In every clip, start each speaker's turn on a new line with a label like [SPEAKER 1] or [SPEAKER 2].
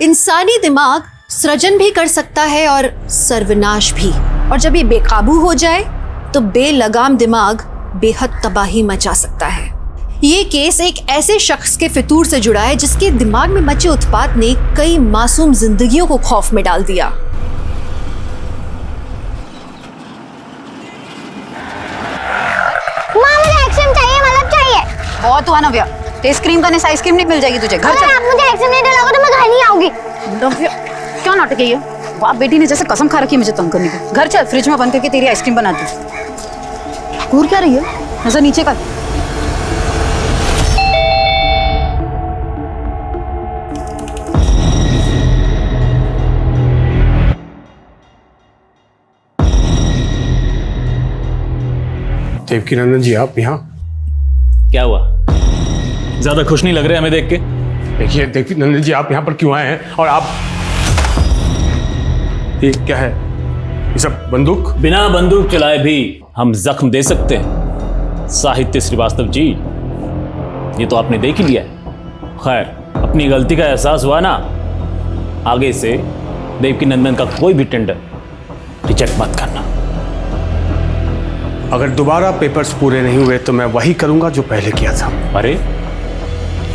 [SPEAKER 1] इंसानी दिमाग सृजन भी कर सकता है और सर्वनाश भी, और जब ये बेकाबू हो जाए तो बेलगाम दिमाग बेहद तबाही मचा सकता है। ये केस एक ऐसे शख्स के फितूर से जुड़ा है जिसके दिमाग में मचे उत्पात ने कई मासूम जिंदगियों को खौफ में डाल दिया।
[SPEAKER 2] बहुत हुआ नव्या, टेस्ट क्रीम का आइसक्रीम नहीं मिल जाएगी तुझे। घर चल।
[SPEAKER 3] आप मुझे आइसक्रीम नहीं दिलाओगे तो मैं घर नहीं आऊंगी।
[SPEAKER 2] नव्या क्या नाटक है ये? बाप बेटी ने जैसे कसम खा रखी है मुझे तंग करने की। घर चल, फ्रिज में बंद करके तेरी आइसक्रीम बनाती हूँ। घूर क्या रही है? नजर नीचे कर।
[SPEAKER 4] देवकीनंदन जी, आप यहाँ?
[SPEAKER 5] क्या हुआ? ज्यादा खुश नहीं लग रहे हमें देख के।
[SPEAKER 4] देखिए देवकीनंदन जी, आप यहाँ पर क्यों आए हैं? और आप ये क्या है? ये सब बंदूक?
[SPEAKER 5] बिना बंदूक चलाए भी हम जख्म दे सकते हैं साहित्य श्रीवास्तव जी, ये तो आपने देख ही लिया है। खैर, अपनी गलती का एहसास हुआ ना, आगे से देवकीनंदन का कोई भी टेंडर रिजेक्ट मत करना।
[SPEAKER 4] अगर दोबारा पेपर्स पूरे नहीं हुए तो मैं वही करूंगा जो पहले किया था।
[SPEAKER 5] अरे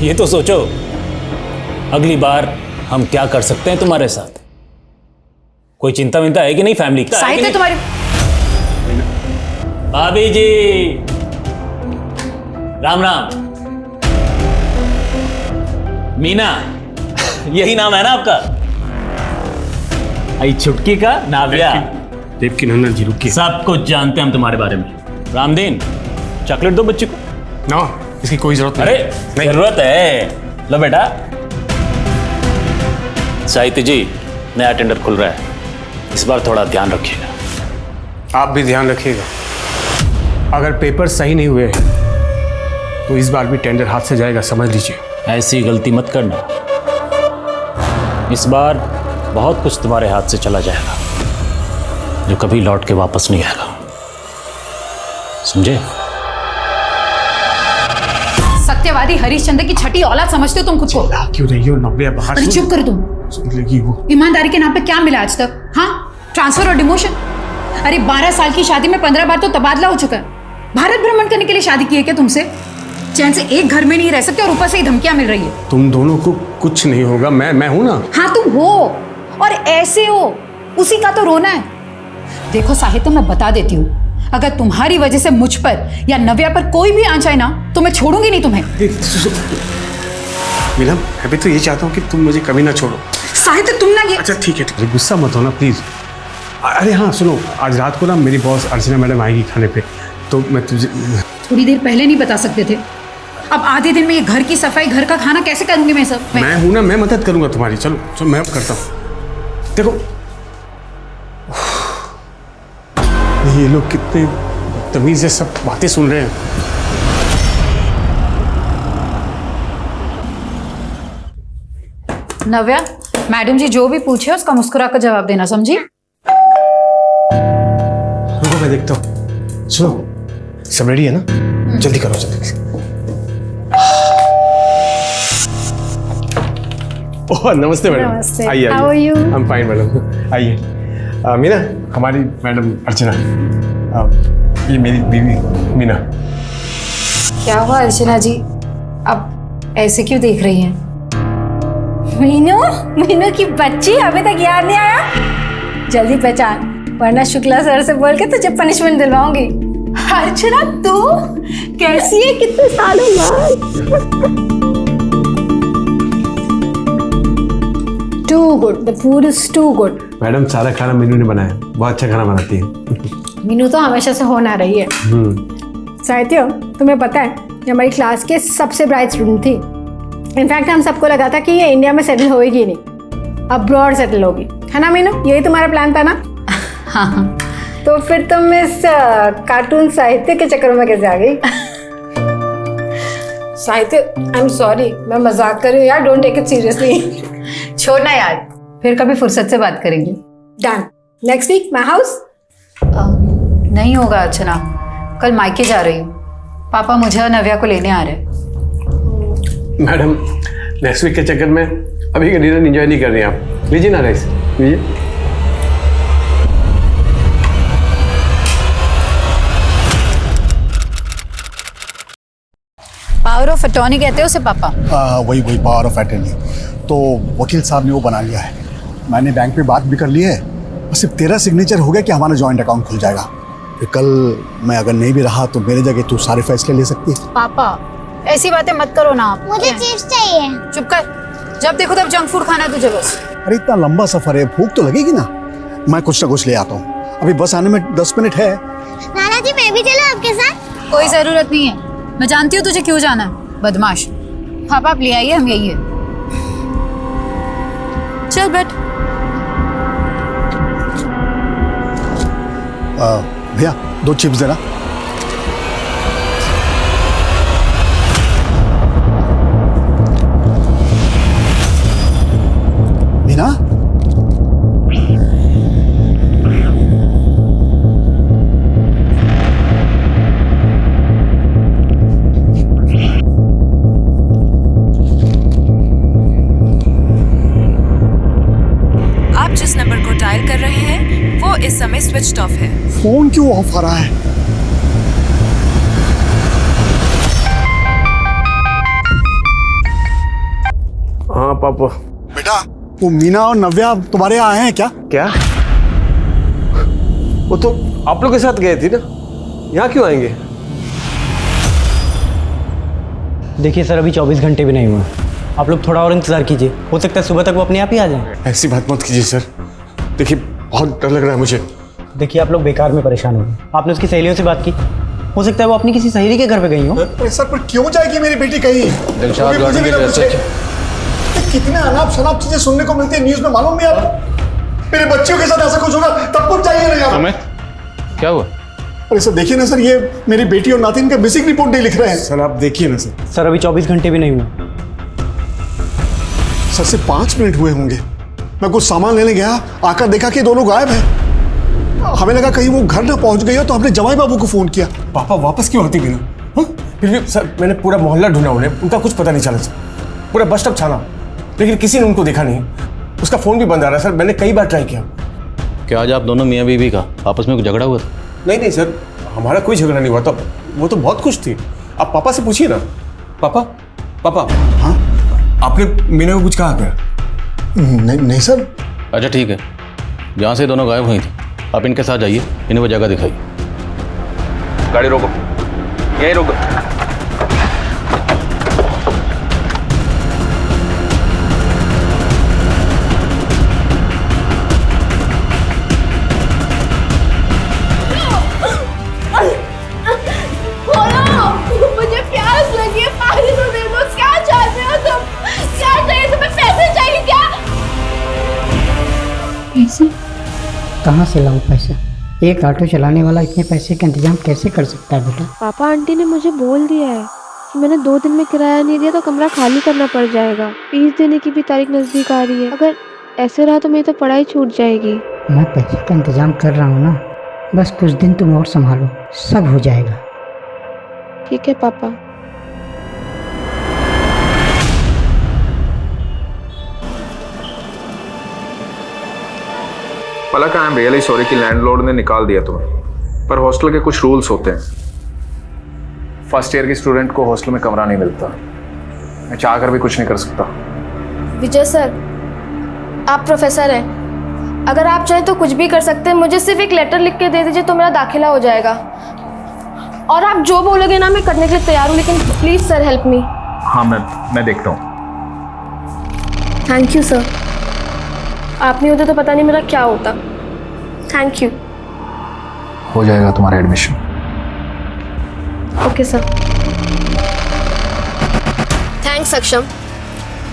[SPEAKER 5] ये तो सोचो, अगली बार हम क्या कर सकते हैं तुम्हारे साथ। कोई चिंता विंता है कि नहीं फैमिली की?
[SPEAKER 2] साहित्य तुम्हारी
[SPEAKER 5] भाभी जी, राम राम। मीना, यही नाम है ना आपका? आई छुटकी का नाव्या।
[SPEAKER 4] देवकीनंदन जी रुकिए।
[SPEAKER 5] सब कुछ जानते हैं हम तुम्हारे बारे में। रामदीन, चॉकलेट दो बच्चे को।
[SPEAKER 4] ना, इसकी कोई जरूरत नहीं।
[SPEAKER 5] अरे जरूरत है, लो बेटा। साहित्य जी, नया टेंडर खुल रहा है, इस बार थोड़ा ध्यान रखिएगा।
[SPEAKER 4] आप भी ध्यान रखिएगा। अगर पेपर सही नहीं हुए तो इस बार भी टेंडर हाथ से जाएगा, समझ लीजिए।
[SPEAKER 5] ऐसी गलती मत करना, इस बार बहुत कुछ तुम्हारे हाथ से चला जाएगा जो कभी लौट के वापस नहीं आएगा, समझे?
[SPEAKER 2] सत्यवादी हरिश्चंद्र की छठी औलाद समझते हो तुम खुद को?
[SPEAKER 4] क्यों रही हो नव्या? बाहर
[SPEAKER 2] अरे चुप कर तुम।
[SPEAKER 4] सुन लेगी वो।
[SPEAKER 2] ईमानदारी के नाम पे क्या मिला आज तक? हाँ, ट्रांसफर और डिमोशन। अरे 12 साल की शादी में 15 बार तो तबादला हो चुका है। भारत भ्रमण करने के लिए शादी की है क्या तुमसे? चैन से एक घर में नहीं रह सकते और ऊपर से ही धमकियां मिल रही है।
[SPEAKER 4] तुम दोनों को कुछ नहीं होगा, मैं हूं ना।
[SPEAKER 2] हाँ तुम हो, और ऐसे हो, उसी का तो रोना है। देखो साहित्य, मैं बता देती हूँ, अगर तुम्हारी वजह से मुझ पर या नव्या पर कोई भी आंच आए ना तो मैं छोड़ूंगी नहीं तुम्हें।
[SPEAKER 4] मीना, मैं भी तो ये चाहता हूँ कि तुम मुझे कभी ना छोड़ो।
[SPEAKER 2] साहित्य तुम ना ये।
[SPEAKER 4] अच्छा ठीक है, गुस्सा मत होना प्लीज। अरे हाँ सुनो, आज रात को ना मेरी बॉस अर्चना मैडम आएगी खाने पे, तो मैं तुझे
[SPEAKER 2] थोड़ी देर पहले नहीं बता सकते थे? अब आधे दिन में ये घर की सफाई, घर का खाना कैसे करूंगी मैं सब?
[SPEAKER 4] मैं हूं ना, मैं मदद करूंगा तुम्हारी। चलो चलो, मैं करता हूँ। देखो ये लोग कितने तमीज से सब बातें सुन रहे हैं।
[SPEAKER 2] नव्या, मैडम जी जो भी पूछे उसका मुस्कुरा कर जवाब देना, समझी?
[SPEAKER 4] रुको मैं देखता हूँ। सुनो, सब रेडी है ना? जल्दी करो, जल्दी। ओह नमस्ते मैडम।
[SPEAKER 3] नमस्ते।
[SPEAKER 4] आइए
[SPEAKER 3] How are you?
[SPEAKER 4] I am fine madam. आइए। मीना, हमारी मैडम अर्चना। ये मेरी बीवी मीना।
[SPEAKER 2] क्या हुआ अर्चना जी, अब ऐसे क्यों देख रही हैं?
[SPEAKER 3] मीनू, मीनू की बच्ची अभी तक याद नहीं आया? जल्दी पहचान, वरना शुक्ला सर से बोल के तुझे पनिशमेंट दिलवाऊंगी। अर्चना तू कैसी है, कितने सालों बाद? Too good, the food is too good.
[SPEAKER 4] Madam, सारा खाना मीनू ने बनाया, बहुत अच्छा खाना बनाती है।
[SPEAKER 3] मीनू तो हमेशा से होना रही है। साहित्य, तुम्हें पता है ये हमारी क्लास के सबसे ब्राइट स्टूडेंट थी। इनफैक्ट हम सबको लगा था कि ये इंडिया में सेटल होएगी नहीं, अब्रॉड सेटल होगी, है ना मीनू? यही तुम्हारा प्लान था ना?
[SPEAKER 2] हाँ।
[SPEAKER 3] तो फिर तुम इस कार्टून साहित्य के चक्कर में कैसे आ गई? साहित्य, आई एम सॉरी, मैं मजाक कर रही हूँ यार, डोंट टेक इट सीरियसली।
[SPEAKER 2] छोड़ना यार, फिर कभी फुर्सत से बात करेंगे।
[SPEAKER 3] Done. Next week my house?
[SPEAKER 2] नहीं होगा अर्चना, कल मायके जा रही हूँ, पापा मुझे और नव्या को लेने आ रहे हैं।
[SPEAKER 4] मैडम, नेक्स्ट वीक के चक्कर में अभी का डिनर एंजॉय नहीं कर रहे हैं आप? लीजिए ना राइस, लीजिए।
[SPEAKER 2] पावर ऑफ अटॉर्नी कहते हो उसे पापा?
[SPEAKER 6] वही पावर ऑफ अटर्नी। तो वकील साहब ने वो बना लिया है, मैंने बैंक पे बात भी कर ली है, और सिर्फ तेरा सिग्नेचर हो गया कि हमारा जॉइंट अकाउंट खुल जाएगा। फिर कल मैं अगर नहीं भी रहा तो मेरे जगह तू सारे फैसले ले सकती है।
[SPEAKER 2] पापा ऐसी बातें मत करो ना आप।
[SPEAKER 7] मुझे चिप्स चाहिए।
[SPEAKER 2] चुप कर, जब देखो तब जंक फूड खाना है तुझे बस।
[SPEAKER 6] अरे इतना लंबा सफर है, भूख तो लगेगी ना। मैं कुछ ना कुछ ले आता हूँ, अभी बस आने में 10 मिनट है।
[SPEAKER 7] नाना जी मैं भी चलूं आपके साथ?
[SPEAKER 2] कोई जरूरत नहीं है, मैं जानती हूँ तुझे क्यों जाना है, बदमाश। पापा आप ले आइए, हम यही है। चल बैठ।
[SPEAKER 6] भैया 2 चिप्स देना। मीना,
[SPEAKER 8] आप जिस नंबर को डायल कर रहे हैं वो इस समय स्विच्ड ऑफ है।
[SPEAKER 6] फोन क्यों ऑफ आ रहा है?
[SPEAKER 4] हाँ पापा।
[SPEAKER 6] बेटा वो मीना और नव्या तुम्हारे यहाँ आए हैं क्या?
[SPEAKER 4] क्या? वो तो आप लोग के साथ गए थे ना, यहाँ क्यों आएंगे?
[SPEAKER 9] देखिए सर, अभी 24 घंटे भी नहीं हुए, आप लोग थोड़ा और इंतजार कीजिए, हो सकता है सुबह तक वो अपने आप ही आ जाएं।
[SPEAKER 4] ऐसी बात मत कीजिए सर, देखिए बहुत डर लग रहा है मुझे।
[SPEAKER 9] देखिए आप लोग बेकार में परेशान हो गए, आपने उसकी सहेलियों से बात की, हो सकता है वो अपनी किसी सहेली के घर पे गई हो।
[SPEAKER 6] अरे सर पर क्यों जाएगी मेरी बेटी कहीं? वो भी मुझे भी ना पूछे। ये कितने अनाप शनाप चीजें सुनने को मिलती है न्यूज में, मालूम नहीं आपको? मेरे बच्चों के साथ ऐसा कुछ होगा तब कुछ चाहिए नहीं आप।
[SPEAKER 5] क्या हुआ?
[SPEAKER 6] अरे सर देखिए ना सर, ये मेरी बेटी और नातिन का मिसिंग रिपोर्ट नहीं लिख रहे हैं।
[SPEAKER 4] सर आप देखिए ना सर।
[SPEAKER 9] सर अभी 24 घंटे भी नहीं हुए।
[SPEAKER 6] सर से 5 मिनट हुए होंगे, मैं कुछ सामान लेने गया, आकर देखा कि दोनों गायब हैं। हमें लगा कहीं वो घर ना पहुंच गई हो, तो हमने जमाई बाबू को फोन किया।
[SPEAKER 4] पापा वापस क्यों आती बिना? हाँ? फिर भी सर मैंने पूरा मोहल्ला ढूंढा उन्हें, उनका कुछ पता नहीं चला सर। पूरा बस स्टॉप छाना, लेकिन किसी ने उनको देखा नहीं। उसका फोन भी बंद आ रहा है सर, मैंने कई बार ट्राई किया।
[SPEAKER 5] क्या आज आप दोनों मियाँ बीवी का आपस में कुछ झगड़ा हुआ था?
[SPEAKER 4] नहीं सर, हमारा कोई झगड़ा नहीं हुआ था, वो तो बहुत खुश थी। आप पापा से पूछिए ना। पापा
[SPEAKER 6] हाँ
[SPEAKER 4] आपने मीना को कुछ कहा क्या?
[SPEAKER 6] नहीं सर।
[SPEAKER 5] अच्छा ठीक है, जहाँ से दोनों गायब हुई थी आप इनके साथ जाइए, इन्हें वो जगह दिखाइए। गाड़ी रोको, यहीं रोको।
[SPEAKER 7] मुझे प्यास लगी है, पानी तो दे दो। क्या चाहते हो तुम? क्या चाहिए तुम्हें? पैसे चाहिए क्या?
[SPEAKER 10] पैसे कहाँ से लाऊं पैसे? एक ऑटो चलाने वाला इतने पैसे का इंतजाम कैसे कर सकता है बेटा?
[SPEAKER 11] पापा आंटी ने मुझे बोल दिया है कि मैंने 2 दिन में किराया नहीं दिया तो कमरा खाली करना पड़ जाएगा। फीस देने की भी तारीख नजदीक आ रही है, अगर ऐसे रहा तो मेरी तो पढ़ाई छूट जाएगी।
[SPEAKER 10] मैं पैसे का इंतजाम कर रहा हूँ ना, बस कुछ दिन तुम और संभालो, सब हो जाएगा।
[SPEAKER 11] ठीक है पापा।
[SPEAKER 12] पलक, आई एम रियली सॉरी कि लैंडलॉर्ड ने निकाल दिया तुम्हें, पर हॉस्टल के कुछ रूल्स होते हैं। फर्स्ट ईयर के स्टूडेंट को हॉस्टल में कमरा नहीं मिलता। मैं चाहकर भी कुछ नहीं कर सकता।
[SPEAKER 11] विजय सर, आप प्रोफेसर हैं, अगर आप चाहें तो कुछ भी कर सकते हैं। मुझे सिर्फ एक लेटर लिख के दे दीजिए तो मेरा दाखिला हो जाएगा, और आप जो बोलोगे ना मैं करने के लिए तैयार हूँ, लेकिन प्लीज सर हेल्प मी।
[SPEAKER 12] हाँ मैं देखता हूँ।
[SPEAKER 11] थैंक यू सर, आप नहीं होते तो पता नहीं मेरा क्या होता। Thank you.
[SPEAKER 12] हो जाएगा तुम्हारा एडमिशन।
[SPEAKER 11] Okay sir. थैंक्स अक्षम,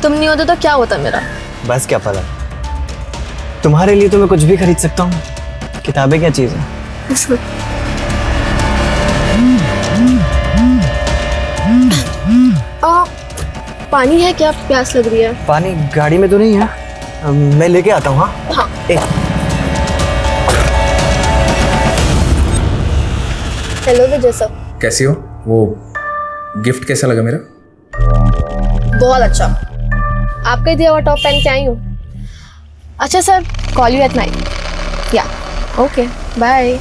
[SPEAKER 11] तुम नहीं होते तो क्या होता मेरा।
[SPEAKER 9] बस क्या पता, तुम्हारे लिए तो मैं कुछ भी खरीद सकता हूँ, किताबें क्या चीज़ है।
[SPEAKER 11] पानी है क्या? प्यास लग रही है।
[SPEAKER 9] पानी गाड़ी में तो नहीं है, मैं लेके आता हूँ। हाँ
[SPEAKER 11] हेलो विजय सर,
[SPEAKER 12] कैसी हो? वो गिफ्ट कैसा लगा मेरा?
[SPEAKER 11] बहुत अच्छा। आपका ही दिया हुआ टॉप पहन के आई हूँ। अच्छा sir, call you at night. या ओके, बाय।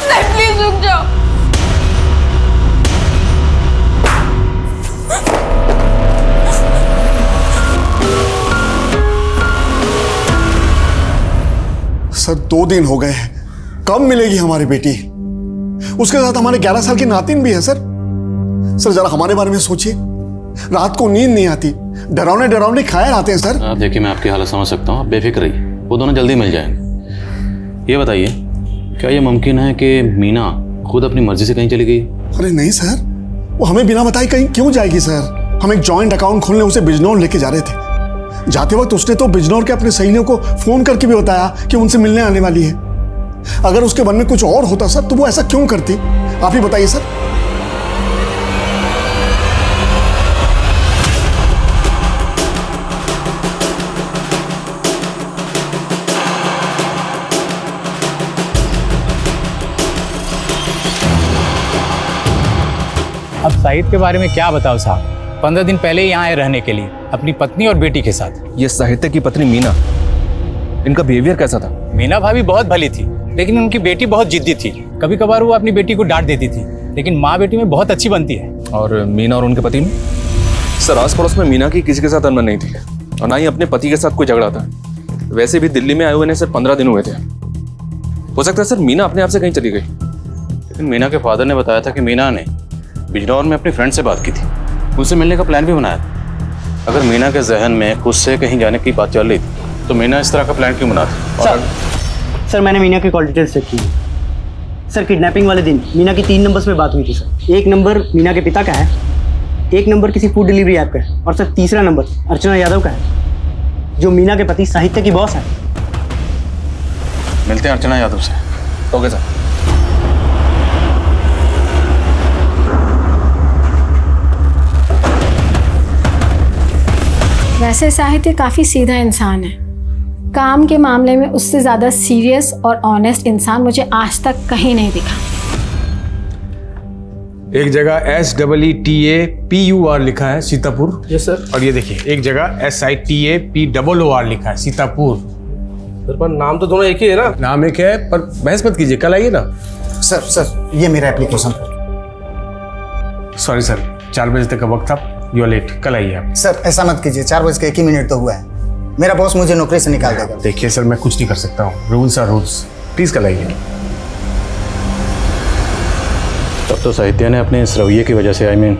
[SPEAKER 11] नहीं प्लीज रुक जाओ।
[SPEAKER 6] सर 2 दिन हो गए हैं, कब मिलेगी हमारी बेटी? उसके साथ हमारे 11 साल की नातिन भी है सर। सर जरा हमारे बारे में सोचिए, रात को नींद नहीं आती, डरावने डरावने ख्याल आते हैं सर।
[SPEAKER 13] आप देखिए, मैं आपकी हालत समझ सकता हूँ, आप बेफिक्र रहिए, वो दोनों जल्दी मिल जाएंगे। ये बताइए, क्या ये मुमकिन है कि मीना खुद अपनी मर्जी से कहीं चली गई?
[SPEAKER 6] अरे नहीं सर, वो हमें बिना बताए कहीं क्यों जाएगी सर? हम एक जॉइंट अकाउंट खोलने उसे बिजनौर लेके जा रहे थे। जाते वक्त उसने तो बिजनौर के अपने सहेलियों को फोन करके भी बताया कि उनसे मिलने आने वाली है। अगर उसके मन में कुछ और होता सर तो वो ऐसा क्यों करती? आप ही बताइए सर।
[SPEAKER 14] अब साहिद के बारे में क्या बताओ साहब, 15 दिन पहले ही यहाँ आए रहने के लिए अपनी पत्नी और बेटी के साथ।
[SPEAKER 12] ये साहित्य की पत्नी मीना, इनका बिहेवियर कैसा था?
[SPEAKER 14] मीना भाभी बहुत भली थी, लेकिन उनकी बेटी बहुत जिद्दी थी। कभी कभार वो अपनी बेटी को डांट देती थी, लेकिन माँ बेटी में बहुत अच्छी बनती है।
[SPEAKER 12] और मीना और उनके पति में? सर आस पड़ोस में मीना की किसी के साथ अनबन नहीं थी, और ना ही अपने पति के साथ कोई झगड़ा था। वैसे भी दिल्ली में आए हुए सिर्फ 15 दिन हुए थे। हो सकता है सर मीना अपने आप से कहीं चली गई।
[SPEAKER 13] लेकिन मीना के फादर ने बताया था कि मीना ने बिजनौर में अपनी फ्रेंड से बात की थी, उनसे मिलने का प्लान भी बनाया था। अगर मीना के जहन में खुद से कहीं जाने की बात चल रही थी तो मीना इस तरह का प्लान क्यों बनाती?
[SPEAKER 9] सर मैंने मीना की कॉल डिटेल्स चेक की। सर किडनैपिंग वाले दिन मीना की 3 नंबर्स में बात हुई थी सर। एक नंबर मीना के पिता का है, एक नंबर किसी फूड डिलीवरी ऐप का है, और सर तीसरा नंबर अर्चना यादव का है, जो मीना के पति साहित्य की बॉस है।
[SPEAKER 13] मिलते हैं अर्चना यादव से।
[SPEAKER 12] Okay sir.
[SPEAKER 3] वैसे साहित्य काफ़ी सीधा इंसान है। काम के मामले में उससे ज़्यादा सीरियस और ऑनेस्ट इंसान मुझे आज तक कहीं नहीं दिखा।
[SPEAKER 4] एक जगह SEETAPUR लिखा है सीतापुर।
[SPEAKER 15] Yes sir.
[SPEAKER 4] और ये देखिए एक जगह SITAPOOR लिखा है सीतापुर।
[SPEAKER 15] सर पर नाम तो दोनों एक ही है ना?
[SPEAKER 4] नाम एक है, पर बहस मत कीजिए, कल आइए ना।
[SPEAKER 6] सर ये मेरा एप्लीकेशन।
[SPEAKER 4] सॉरी सर, 4 बजे तक का वक्त था, यू आर लेट, कल आइए आप।
[SPEAKER 16] सर ऐसा मत कीजिए, 4 बज के 1 ही मिनट तो हुआ है, मेरा बॉस मुझे नौकरी से निकाल देगा।
[SPEAKER 4] देखिए सर, मैं कुछ नहीं कर सकता हूँ, रूल्स आर रूल्स, प्लीज कल आइए।
[SPEAKER 13] तब तो साहित्य ने अपने इस रवैये की वजह से,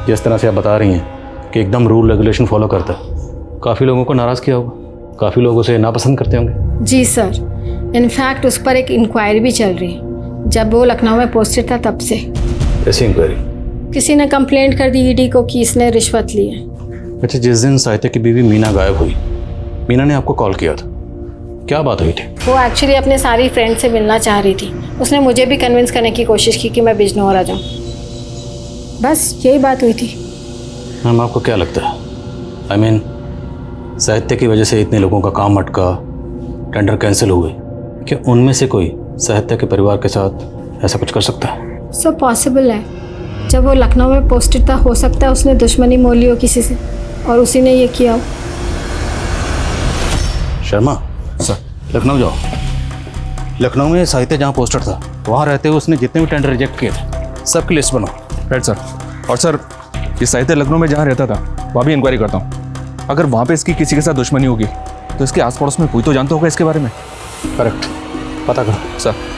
[SPEAKER 13] जिस तरह से आप बता रही हैं कि एकदम रूल रेगुलेशन फॉलो करता है, काफ़ी लोगों को नाराज़ किया होगा, काफ़ी लोग उसे नापसंद करते होंगे।
[SPEAKER 3] जी सर, इनफैक्ट उस पर एक इंक्वायरी भी चल रही है, जब वो लखनऊ में पोस्टेड था तब से।
[SPEAKER 13] ऐसी इंक्वायरी?
[SPEAKER 3] किसी ने कंप्लेंट कर दी ईडी को कि इसने रिश्वत ली है।
[SPEAKER 13] अच्छा, जिस दिन साहित्य की बीवी मीना गायब हुई, मीना ने आपको कॉल किया था, क्या बात हुई थी?
[SPEAKER 3] वो एक्चुअली अपने सारी फ्रेंड से मिलना चाह रही थी। उसने मुझे भी कन्विंस करने की कोशिश की कि मैं बिजनौर आ जाऊँ, बस यही बात हुई थी।
[SPEAKER 13] मैम आपको क्या लगता है, साहित्य की वजह से इतने लोगों का काम अटका, टेंडर कैंसिल हुए, क्या उनमें से कोई साहित्य के परिवार के साथ ऐसा कुछ कर सकता है?
[SPEAKER 3] सो पॉसिबल है, जब वो लखनऊ में पोस्टेड था, हो सकता है उसने दुश्मनी मोल ली हो किसी से और उसी ने ये किया हो।
[SPEAKER 13] शर्मा सर, लखनऊ जाओ। लखनऊ में साहित्य जहाँ पोस्टर था, वहाँ रहते हुए उसने जितने भी टेंडर रिजेक्ट किए सबकी लिस्ट बनाओ।
[SPEAKER 12] Right sir. और सर, ये साहित्य लखनऊ में जहाँ रहता था वहाँ भी इंक्वायरी करता हूँ। अगर वहाँ पे इसकी किसी के साथ दुश्मनी होगी तो इसके आस पड़ोस में कोई तो जानता होगा इसके बारे में।
[SPEAKER 13] करेक्ट, पता करो
[SPEAKER 12] सर।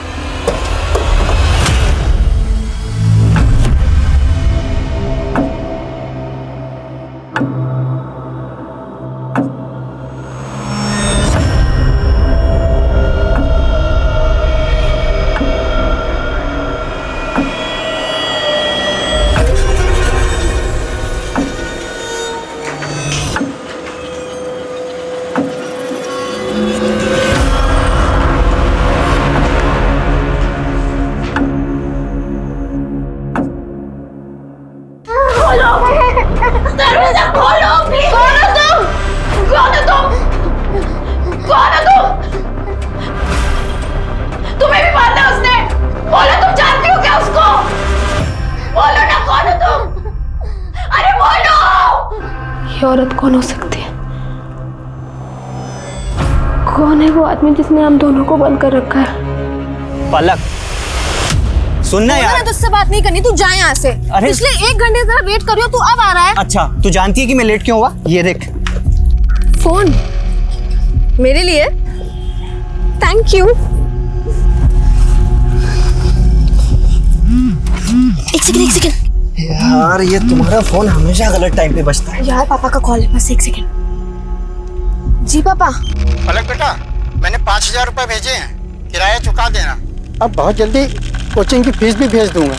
[SPEAKER 11] ये औरत कौन हो सकती है? कौन है वो आदमी जिसने हम दोनों को बंद कर रखा है?
[SPEAKER 9] पलक, सुनना यार।
[SPEAKER 11] मैंने तुझसे बात नहीं करनी, तू जा यहाँ से।
[SPEAKER 9] अरे
[SPEAKER 11] पिछले 1 घंटे से वेट कर रही हो, तू अब आ रहा है?
[SPEAKER 9] अच्छा, तू जानती है कि मैं लेट क्यों हुआ? ये देख
[SPEAKER 11] फोन मेरे लिए। Thank you. एक सेकंड।
[SPEAKER 9] यार, ये तुम्हारा फोन हमेशा गलत टाइम पे बजता है।
[SPEAKER 11] यार पापा का कॉल है, बस 1 सेकंड। जी पापा।
[SPEAKER 16] पलक बेटा, मैंने 5,000 रुपए भेजे हैं, किराया चुका देना। अब बहुत जल्दी कोचिंग की फीस भी भेज दूंगा,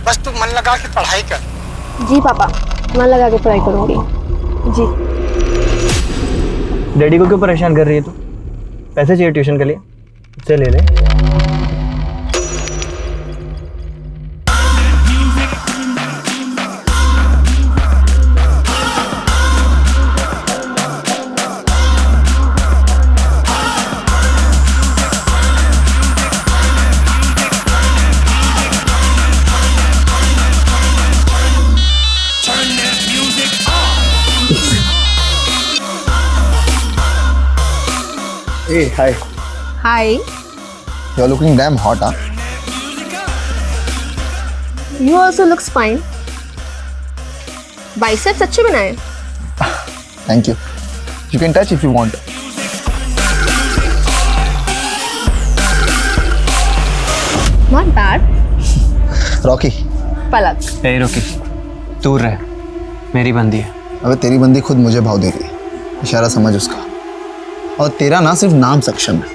[SPEAKER 16] बस तू मन लगा के पढ़ाई कर।
[SPEAKER 11] जी पापा, मन लगा के पढ़ाई करूंगी। जी।
[SPEAKER 9] डैडी को क्यों परेशान कर रही है तू? पैसे चाहिए ट्यूशन के लिए, उससे ले ले।
[SPEAKER 6] Hey, hi.
[SPEAKER 11] Hi.
[SPEAKER 6] You're looking damn hot, huh?
[SPEAKER 11] You also looks fine. Biceps अच्छे बनाए।
[SPEAKER 6] Thank you. You can touch if you want.
[SPEAKER 11] Not bad.
[SPEAKER 6] Rocky.
[SPEAKER 11] पलक।
[SPEAKER 9] ए रोकी, दूर रह, मेरी बंदी है।
[SPEAKER 6] अबे तेरी बंदी खुद मुझे भाव देती है, इशारा समझ उसका। और तेरा ना सिर्फ नाम सक्षम है,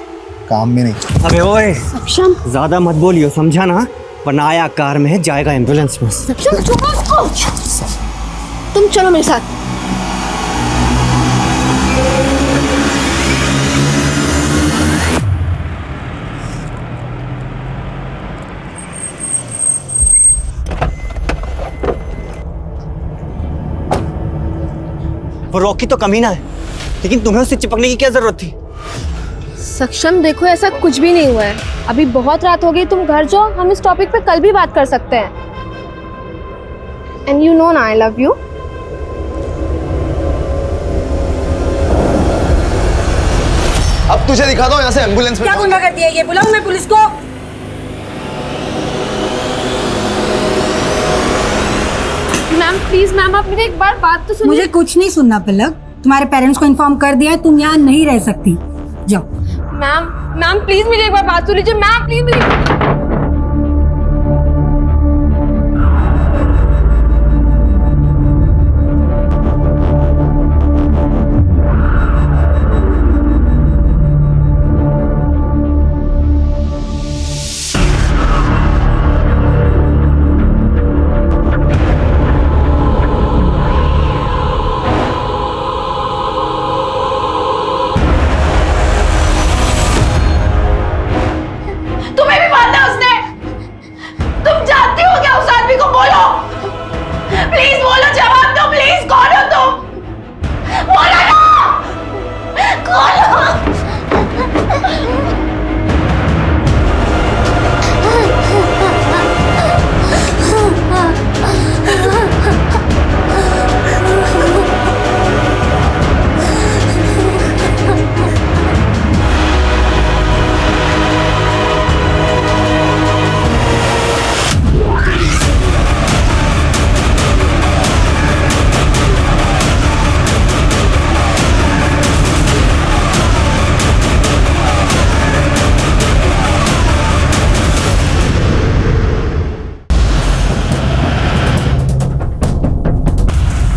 [SPEAKER 6] काम में नहीं।
[SPEAKER 9] अबे ओए,
[SPEAKER 11] सक्षम
[SPEAKER 9] ज्यादा मत बोलियो, समझा ना? वरना आया कार में है, जाएगा एम्बुलेंस में।
[SPEAKER 11] सक्षम छोड़ो उसको। तुम चलो मेरे साथ।
[SPEAKER 9] वो रॉकी तो कमीना है, लेकिन तुम्हें उससे चिपकने की क्या जरूरत थी?
[SPEAKER 11] सक्षम देखो, ऐसा कुछ भी नहीं हुआ है। अभी बहुत रात हो गई, तुम घर जाओ, हम इस टॉपिक पे कल भी बात कर सकते हैं। एंड यू नो ना आई लव यू।
[SPEAKER 6] अब तुझे दिखा दो यहाँ से एम्बुलेंस में।
[SPEAKER 3] क्या गुंडा कर दिया ये? बुलाऊं मैं पुलिस को?
[SPEAKER 11] मैम प्लीज, मैम आप मेरी एक बार बात तो सुनिए।
[SPEAKER 3] मुझे कुछ नहीं सुनना पलक, तुम्हारे पेरेंट्स को इन्फॉर्म कर दिया है, तुम यहाँ नहीं रह सकती, जाओ।
[SPEAKER 11] मैम प्लीज मेरी एक बार बात सुन लीजिए। मैम प्लीज मेरी।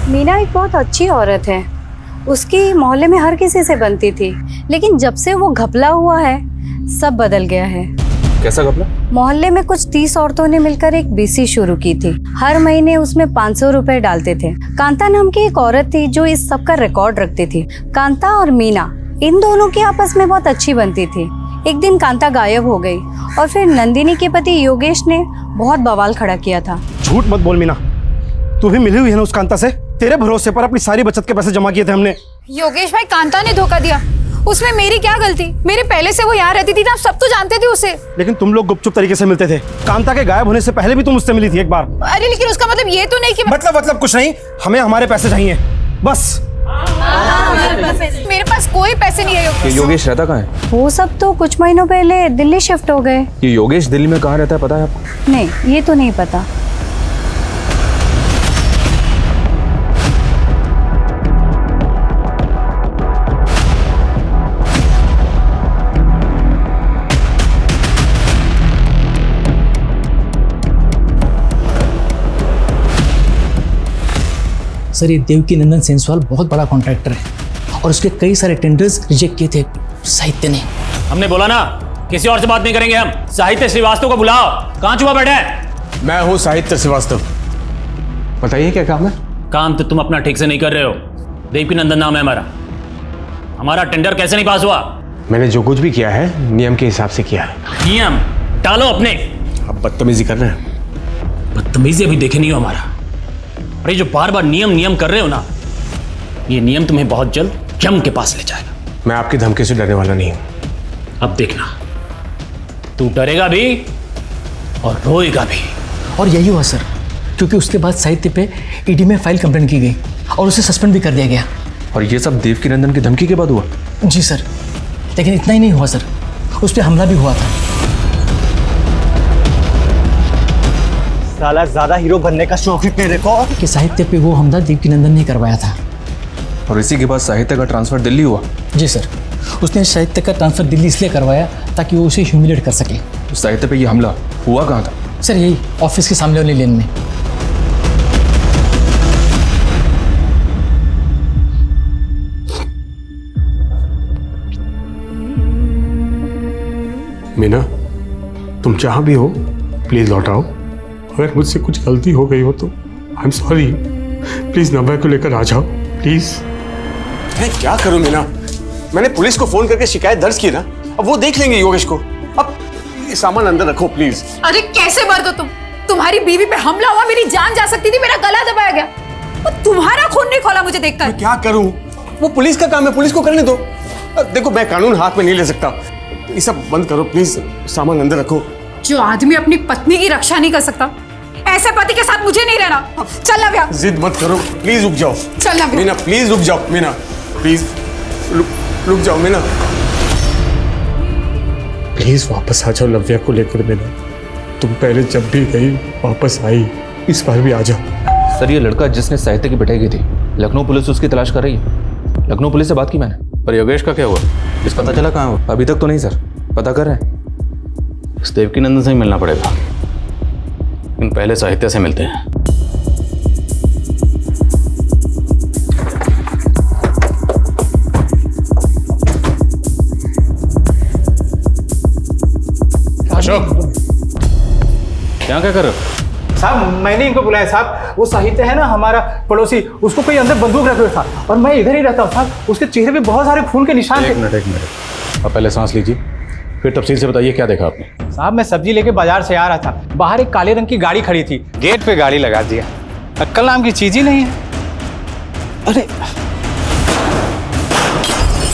[SPEAKER 17] मीना एक बहुत अच्छी औरत है, उसकी मोहल्ले में हर किसी से बनती थी, लेकिन जब से वो घपला हुआ है सब बदल गया है।
[SPEAKER 12] कैसा घपला?
[SPEAKER 17] मोहल्ले में कुछ 30 औरतों ने मिलकर एक बीसी शुरू की थी। हर महीने उसमें 500 रुपए डालते थे। कांता नाम की एक औरत थी जो इस सब का रिकॉर्ड रखती थी। कांता और मीना इन दोनों की आपस में बहुत अच्छी बनती थी। एक दिन कांता गायब हो गई और फिर नंदिनी के पति योगेश ने बहुत बवाल खड़ा किया था।
[SPEAKER 15] झूठ मत बोल मीना, तू भी मिली हुई है ना उस कांता से? तेरे भरोसे पर अपनी सारी बचत के पैसे जमा किए थे हमने।
[SPEAKER 2] योगेश भाई, कांता ने धोखा दिया, उसमें मेरी क्या गलती? मेरे पहले से वो यहाँ रहती थी ना, आप सब तो जानते थे उसे।
[SPEAKER 15] लेकिन तुम लोग गुपचुप तरीके से मिलते थे। कांता के गायब होने से पहले भी तुम उससे मिली थी एक बार।
[SPEAKER 2] अरे लेकिन उसका मतलब ये तो नहीं कि
[SPEAKER 15] मतलब कुछ नहीं, हमें हमारे पैसे चाहिए। बस।
[SPEAKER 2] मेरे पास कोई पैसे नहीं है
[SPEAKER 12] ये योगेश रहता कहाँ है?
[SPEAKER 17] वो सब तो कुछ महीनों पहले दिल्ली शिफ्ट हो गए।
[SPEAKER 12] ये योगेश दिल्ली में कहाँ रहता है पता है आपको?
[SPEAKER 17] नहीं, ये तो नहीं पता।
[SPEAKER 18] सर, ये देवकी नंदन सेंसवाल बहुत बड़ा कॉन्ट्रैक्टर है और उसके कई सारे टेंडर्स रिजेक्ट किए थे साहित्य ने।
[SPEAKER 5] हमने बोला ना किसी और से बात नहीं करेंगे हम। साहित्य श्रीवास्तव को बुलाओ। कहाँ छुपा बैठा है?
[SPEAKER 4] मैं हूँ साहित्य श्रीवास्तव। बताइए क्या काम है?
[SPEAKER 5] काम तो तुम अपना ठीक से नहीं कर रहे हो। देवकी नंदन नाम है हमारा। हमारा टेंडर कैसे नहीं पास हुआ?
[SPEAKER 4] मैंने जो कुछ भी किया है नियम के हिसाब से किया है।
[SPEAKER 5] नियम डालो अपने।
[SPEAKER 4] अब बदतमीजी कर रहे हैं।
[SPEAKER 5] बदतमीजी अभी देखे नहीं हो हमारा। अरे जो बार बार नियम नियम कर रहे हो ना, ये नियम तुम्हें बहुत जल्द यम के पास ले जाएगा।
[SPEAKER 4] मैं आपकी धमकी से डरने वाला नहीं हूं।
[SPEAKER 5] अब देखना, तू डरेगा भी और रोएगा भी।
[SPEAKER 18] और यही हुआ सर, क्योंकि उसके बाद साहित्य पे ईडी में फाइल कंप्लेंट की गई और उसे सस्पेंड भी कर दिया गया।
[SPEAKER 12] और ये सब देवकी नंदन की धमकी के बाद हुआ?
[SPEAKER 18] जी सर, लेकिन इतना ही नहीं हुआ सर, उस पर हमला भी हुआ था।
[SPEAKER 6] साला ज्यादा हीरो बनने का शौक है तेरे को?
[SPEAKER 18] कि साहित्य पे वो हमला देवकी नंदन ने करवाया था।
[SPEAKER 12] और इसी के बाद साहित्य का ट्रांसफर दिल्ली हुआ?
[SPEAKER 18] जी सर, उसने साहित्य का ट्रांसफर दिल्ली इसलिए करवाया ताकि वो उसे ह्यूमिलेट कर सके।
[SPEAKER 12] तो साहित्य पे ये हमला हुआ कहाँ था?
[SPEAKER 18] सर, यही ऑफिस के सामने वाली लेन में।
[SPEAKER 4] मीना, तुम जहां भी हो प्लीज लौट आओ। अगर मुझसे कुछ गलती हो गई हो तो आई एम सॉरी। प्लीज नव्या को लेकर आ जाओ प्लीज। मैं क्या करूं मीना? मैंने पुलिस को फोन करके शिकायत दर्ज की ना, अब वो देख लेंगे योगेश को। अब ये सामान अंदर रखो प्लीज।
[SPEAKER 2] अरे कैसे मर्द हो तुम? तुम्हारी बीवी पे हमला हुआ, मेरी जान जा सकती थी, मेरा गला दबाया गया और तुम्हारा खून नहीं खोला मुझे देखकर।
[SPEAKER 4] मैं क्या करूं? वो पुलिस का काम है, पुलिस को करने दो। देखो मैं कानून हाथ में नहीं ले सकता। ये सब बंद करो प्लीज, सामान अंदर रखो।
[SPEAKER 2] जो आदमी अपनी पत्नी की रक्षा नहीं कर सकता, ऐसे पति के साथ मुझे नहीं रहना। चल नव्या।
[SPEAKER 4] जिद मत करो प्लीज, रुक जाओ।
[SPEAKER 2] चल नव्या।
[SPEAKER 4] मीना प्लीज रुक जाओ। मीना प्लीज रुक जाओ। मीना प्लीज वापस आ जाओ नव्या को लेकर। मीना तुम पहले जब भी गई वापस आई, इस बार भी आ जाओ।
[SPEAKER 12] सर, ये लड़का जिसने साहित्य की पिटाई की थी, लखनऊ पुलिस उसकी तलाश कर रही है। लखनऊ पुलिस से बात की मैंने।
[SPEAKER 13] पर योगेश का क्या हुआ? इस पता चला कहाँ हुआ?
[SPEAKER 12] अभी तक तो नहीं सर, पता कर रहे हैं।
[SPEAKER 13] इस देवकी नंदन से ही मिलना पड़ेगा, लेकिन पहले साहित्य से मिलते हैं।
[SPEAKER 12] अशोक, यहाँ क्या कर रहे हो?
[SPEAKER 15] साहब मैंने इनको बुलाया साहब। वो साहित्य है ना हमारा पड़ोसी, उसको कोई अंदर बंदूक रखे हुए था और मैं इधर ही रहता हूँ साहब। उसके चेहरे पे बहुत सारे खून के निशान थे।
[SPEAKER 13] एक मिनट, आप पहले सांस लीजिए, फिर तफसील से बताइए क्या देखा आपने।
[SPEAKER 15] साहब मैं सब्जी लेके बाजार से आ रहा था, बाहर एक काले रंग की गाड़ी खड़ी थी, गेट पे गाड़ी लगा दिया। अक्कल नाम की चीज ही नहीं है। अरे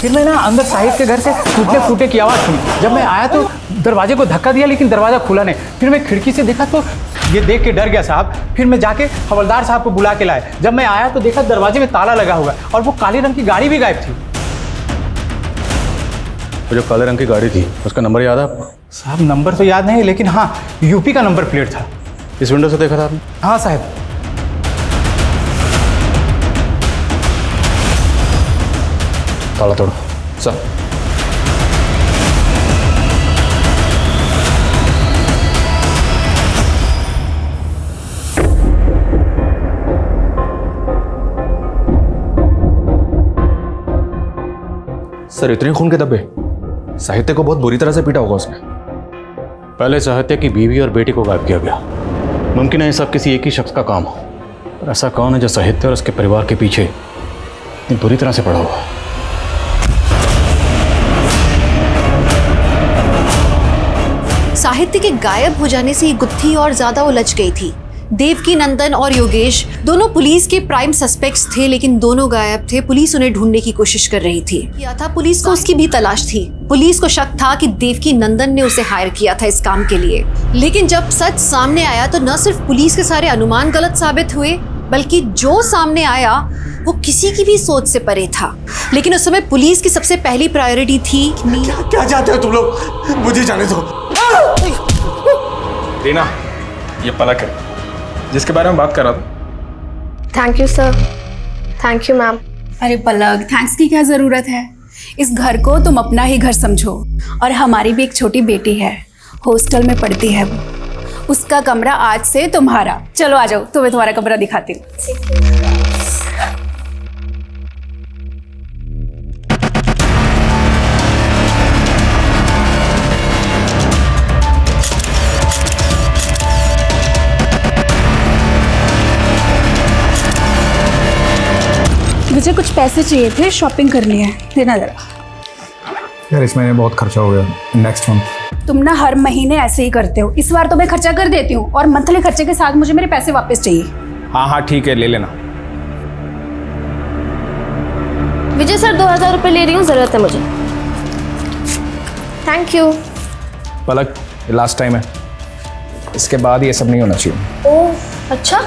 [SPEAKER 15] फिर मैं ना अंदर साहित्य के घर से टूटने फूटे की आवाज़ सुनी। जब मैं आया तो दरवाजे को धक्का दिया, लेकिन दरवाज़ा खुला नहीं। फिर मैं खिड़की से देखा तो ये देख के डर गया साहब। फिर मैं जाके हवलदार साहब को बुला के लाया। जब मैं आया तो देखा दरवाजे में ताला लगा हुआ है और वो काले रंग की गाड़ी भी गायब थी।
[SPEAKER 13] वो जो काले रंग की गाड़ी थी उसका नंबर याद है आपको?
[SPEAKER 15] साहब नंबर तो याद नहीं, लेकिन हाँ यूपी का नंबर प्लेट था।
[SPEAKER 13] इस विंडो से देखा था आपने?
[SPEAKER 15] हाँ साहब।
[SPEAKER 13] ताला तोड़ो सर।
[SPEAKER 12] सर, इतने खून के धब्बे? साहित्य को बहुत बुरी तरह से पीटा होगा उसने।
[SPEAKER 13] पहले साहित्य की बीवी और बेटी को गायब किया गया। मुमकिन है ये सब किसी एक ही शख्स का काम हो, पर ऐसा कौन है जो साहित्य और उसके परिवार के पीछे इतनी बुरी तरह से पड़ा हुआ है?
[SPEAKER 1] साहित्य के गायब हो जाने से ये गुत्थी और ज्यादा उलझ गई थी। देवकी नंदन और योगेश दोनों पुलिस के प्राइम सस्पेक्ट्स थे, लेकिन दोनों गायब थे। पुलिस उन्हें ढूंढने की कोशिश कर रही थी। क्या था, पुलिस को उसकी भी तलाश थी। पुलिस को शक था कि देवकी नंदन ने उसे हायर किया था इस काम के लिए। लेकिन जब सच सामने आया तो न सिर्फ पुलिस के सारे अनुमान गलत साबित हुए, बल्कि जो सामने आया वो किसी की भी सोच से परे था। लेकिन उस समय पुलिस की सबसे पहली प्रायोरिटी थी मीना।
[SPEAKER 4] क्या चाहते हो तुम लोग? मुझे जाने दो।
[SPEAKER 12] रीना, ये पलक है जिसके बारे में बात कर रहा था।
[SPEAKER 11] Thank you sir. Thank you ma'am.
[SPEAKER 2] अरे पलक, थैंक्स की क्या ज़रूरत है? इस घर को तुम अपना ही घर समझो। और हमारी भी एक छोटी बेटी है, हॉस्टल में पढ़ती है वो। उसका कमरा आज से तुम्हारा। चलो आ जाओ, तुम्हें तुम्हारा कमरा दिखाती हूँ। मुझे कुछ पैसे चाहिए थे, शॉपिंग करनी है, देना जरा।
[SPEAKER 15] यार इस महीने बहुत खर्चा हो गया, नेक्स्ट मंथ।
[SPEAKER 2] तुम ना हर महीने ऐसे ही करते हो। इस बार तो मैं खर्चा कर देती हूँ और मंथली खर्चे के साथ मुझे मेरे पैसे वापस चाहिए।
[SPEAKER 12] हाँ हाँ ठीक है, ले लेना।
[SPEAKER 11] विजय सर 2000 रुपये ले रही हूँ, ज़रूरत है मुझे। Thank you.
[SPEAKER 12] पलक, ये लास्ट टाइम है, इसके बाद ये सब नहीं होना चाहिए।
[SPEAKER 11] ओह अच्छा,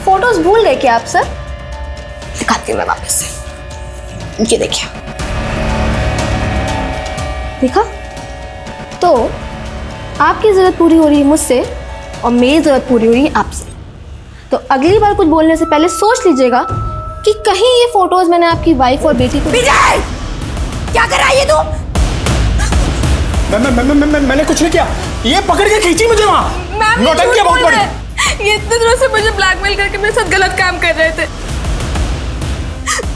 [SPEAKER 11] फोटोज भूल गए क्या आप सर? दिखाती हूँ मैं वापस से। ये देखिए, देखा तो आपकी ज़रूरत पूरी हो रही है मुझसे और मेरी ज़रूरत पूरी हो रही है आपसे। तो अगली बार कुछ बोलने से पहले सोच लीजिएगा कि कहीं ये फोटोज मैंने आपकी वाइफ और बेटी को।
[SPEAKER 2] विजय, क्या कर रहा है ये तू?
[SPEAKER 15] मैंने कुछ नहीं किया, ये पकड़ के खींची मुझे वहाँ। नौटंकी बहुत बड़ी।
[SPEAKER 7] ये इतने दिनों से मुझे ब्लैकमेल करके मेरे साथ गलत काम कर रहे थे।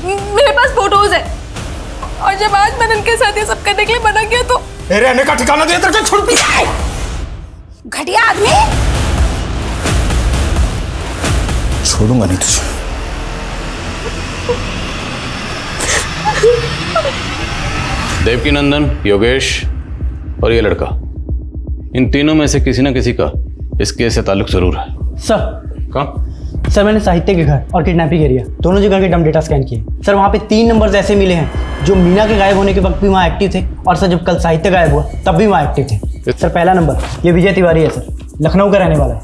[SPEAKER 7] मेरे पास फोटोज है और जब आज मैंने उनके साथ ये सब करने के लिए मना किया तो
[SPEAKER 15] रहने का ठिकाना दिया तो छोड़।
[SPEAKER 2] घटिया आदमी।
[SPEAKER 6] छोड़ूंगा नहीं तुझे।
[SPEAKER 13] देवकीनंदन, योगेश और ये लड़का, इन तीनों में से किसी ना किसी का इस केस से ताल्लुक जरूर है।
[SPEAKER 9] सर
[SPEAKER 13] कहाँ?
[SPEAKER 9] सर मैंने साहित्य के घर और किडनैपिंग एरिया दोनों जगह के डम डेटा स्कैन किए। सर वहाँ पे 3 नंबर्स ऐसे मिले हैं जो मीना के गायब होने के वक्त भी वहाँ एक्टिव थे, और सर जब कल साहित्य गायब हुआ तब भी वहाँ एक्टिव थे। सर पहला नंबर ये विजय तिवारी है सर, लखनऊ का रहने वाला है।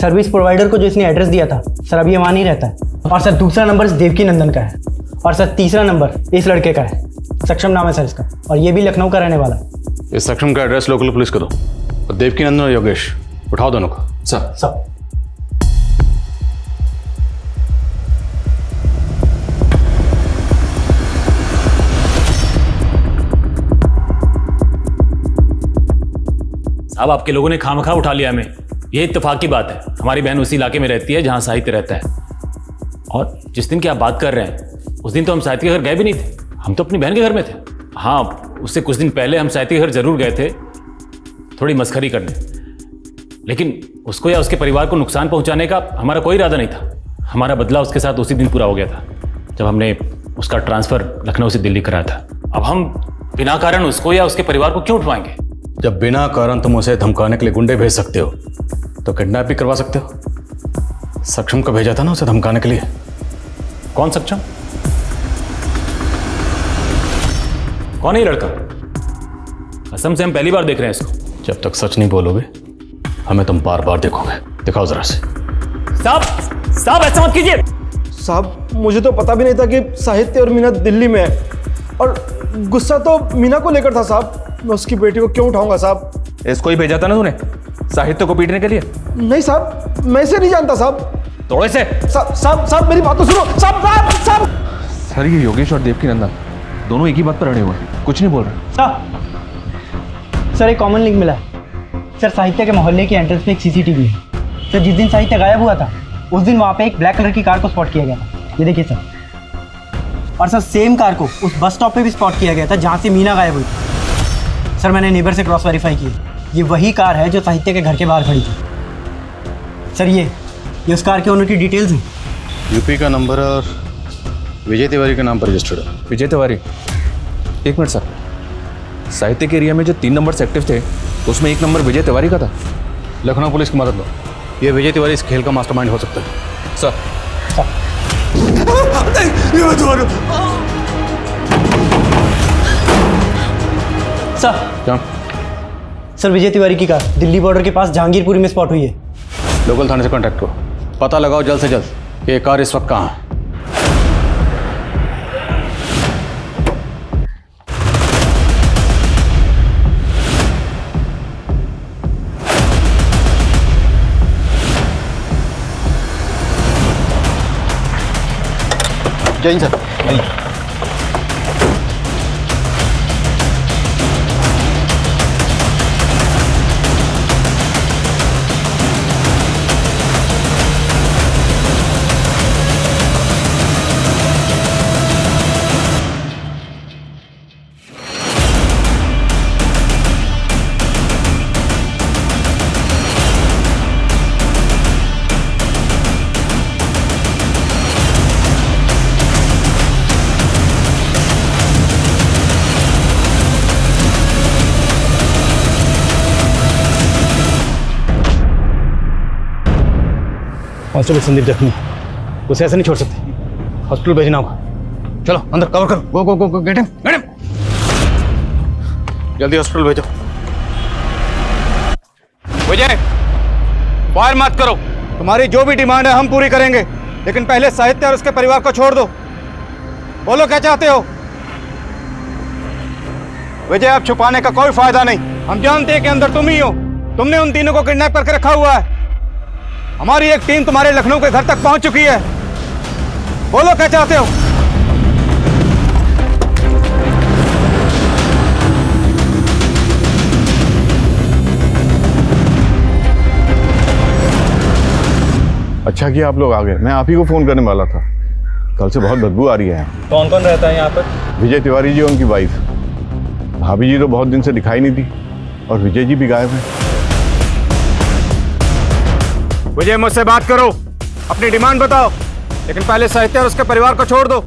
[SPEAKER 9] सर्विस प्रोवाइडर को जो इसने एड्रेस दिया था सर अभी वहाँ नहीं रहता है। और सर दूसरा नंबर देवकीनंदन का है। और सर तीसरा नंबर इस लड़के का है, सक्षम नाम है सर इसका, और ये भी लखनऊ का रहने वाला है।
[SPEAKER 13] इस सक्षम का एड्रेस लोकल पुलिस को दो और देवकीनंदन और योगेश उठाओ दोनों को।
[SPEAKER 9] सर
[SPEAKER 5] साहब, आपके लोगों ने खामखा उठा लिया हमें। ये इत्तेफाक की बात है, हमारी बहन उसी इलाके में रहती है जहां साहित्य रहता है। और जिस दिन की आप बात कर रहे हैं उस दिन तो हम साहित्य के घर गए भी नहीं थे, हम तो अपनी बहन के घर में थे। हाँ, उससे कुछ दिन पहले हम साहित्य के घर जरूर गए थे, थोड़ी मस्खरी करने, लेकिन उसको या उसके परिवार को नुकसान पहुंचाने का हमारा कोई इरादा नहीं था। हमारा बदला उसके साथ उसी दिन पूरा हो गया था जब हमने उसका ट्रांसफर लखनऊ से दिल्ली कराया था। अब हम बिना कारण उसको या उसके परिवार को क्यों उठवाएंगे?
[SPEAKER 13] जब बिना कारण तुम उसे धमकाने के लिए गुंडे भेज सकते हो तो किडनैप भी करवा सकते हो। सक्षम को भेजा था ना उसे धमकाने के लिए।
[SPEAKER 5] कौन सक्षम? कौन है ये लड़का? कसम से हम पहली बार देख रहे हैं इसको।
[SPEAKER 13] जब तक सच नहीं बोलोगे हमें तुम बार बार देखोगे। दिखाओ जरा से।
[SPEAKER 5] साहब ऐसा मत कीजिए।
[SPEAKER 19] साहब मुझे तो पता भी नहीं था कि साहित्य और मीना दिल्ली में है, और गुस्सा तो मीना को लेकर था साहब। मैं उसकी बेटी को क्यों उठाऊंगा साहब?
[SPEAKER 12] इसको ही भेजा था ना तूने साहित्य को पीटने के लिए?
[SPEAKER 19] नहीं साहब, मैं इसे नहीं जानता साहब।
[SPEAKER 12] तोड़े से।
[SPEAKER 19] साहब मेरी बात तो सुनो साहब।
[SPEAKER 12] सर ये योगेश और देवकीनंदन दोनों एक ही बात पर अड़े हुए हैं, कुछ नहीं बोल रहे।
[SPEAKER 9] सर एक कॉमन लिंक मिला है सर। साहित्य के मोहल्ले की एंट्रेंस पे एक सीसीटीवी है सर। जिस दिन साहित्य गायब हुआ था उस दिन वहाँ पे एक ब्लैक कलर की कार को स्पॉट किया गया था, ये देखिए सर। और सर सेम कार को उस बस स्टॉप पे भी स्पॉट किया गया था जहाँ से मीना गायब हुई थी। सर मैंने नेबर से क्रॉस वेरीफाई किया, ये वही कार है जो साहित्य के घर के बाहर खड़ी थी। सर ये उस कार के ओनर की डिटेल्स हैं।
[SPEAKER 13] यूपी का नंबर और विजय तिवारी के नाम पर रजिस्टर्ड है।
[SPEAKER 12] विजय तिवारी? एक मिनट सर, साहित्य के एरिया में जो 3 नंबर एक्टिव थे उसमें 1 नंबर विजय तिवारी का था।
[SPEAKER 13] लखनऊ पुलिस की मदद लो, ये विजय तिवारी इस खेल का मास्टरमाइंड हो सकता है।
[SPEAKER 12] सर
[SPEAKER 9] सर
[SPEAKER 13] क्या?
[SPEAKER 9] सर विजय तिवारी की कार दिल्ली बॉर्डर के पास जहांगीरपुरी में स्पॉट हुई है।
[SPEAKER 13] लोकल थाने से कांटेक्ट करो, पता लगाओ जल्द से जल्द।
[SPEAKER 14] ये कार इस वक्त कहाँ है?
[SPEAKER 19] जैन सर।
[SPEAKER 14] कांस्टेबल संदीप जख्मी, उसे ऐसे नहीं छोड़ सकते, हॉस्पिटल भेजना होगा। चलो अंदर कवर करो, गो गो गो गो, गेट हिम, जल्दी हॉस्पिटल भेजो। विजय, फायर मत करो। तुम्हारी जो भी डिमांड है हम पूरी करेंगे, लेकिन पहले साहित्य और उसके परिवार को छोड़ दो। बोलो क्या चाहते हो? विजय, अब छुपाने का कोई फायदा नहीं, हम जानते हैं कि अंदर तुम ही हो। तुमने उन तीनों को किडनैप करके रखा हुआ है। हमारी एक टीम तुम्हारे लखनऊ के घर तक पहुंच चुकी है। बोलो क्या चाहते हो?
[SPEAKER 20] अच्छा किया आप लोग आ गए, मैं आप ही को फोन करने वाला था। कल से बहुत बदबू आ रही है।
[SPEAKER 14] कौन कौन रहता है यहाँ पर?
[SPEAKER 20] विजय तिवारी जी और उनकी वाइफ। भाभी जी तो बहुत दिन से दिखाई नहीं थी और विजय जी भी गायब हैं।
[SPEAKER 14] विजय, मुझसे बात करो, अपनी डिमांड बताओ, लेकिन पहले साहित्य और उसके परिवार को छोड़ दो।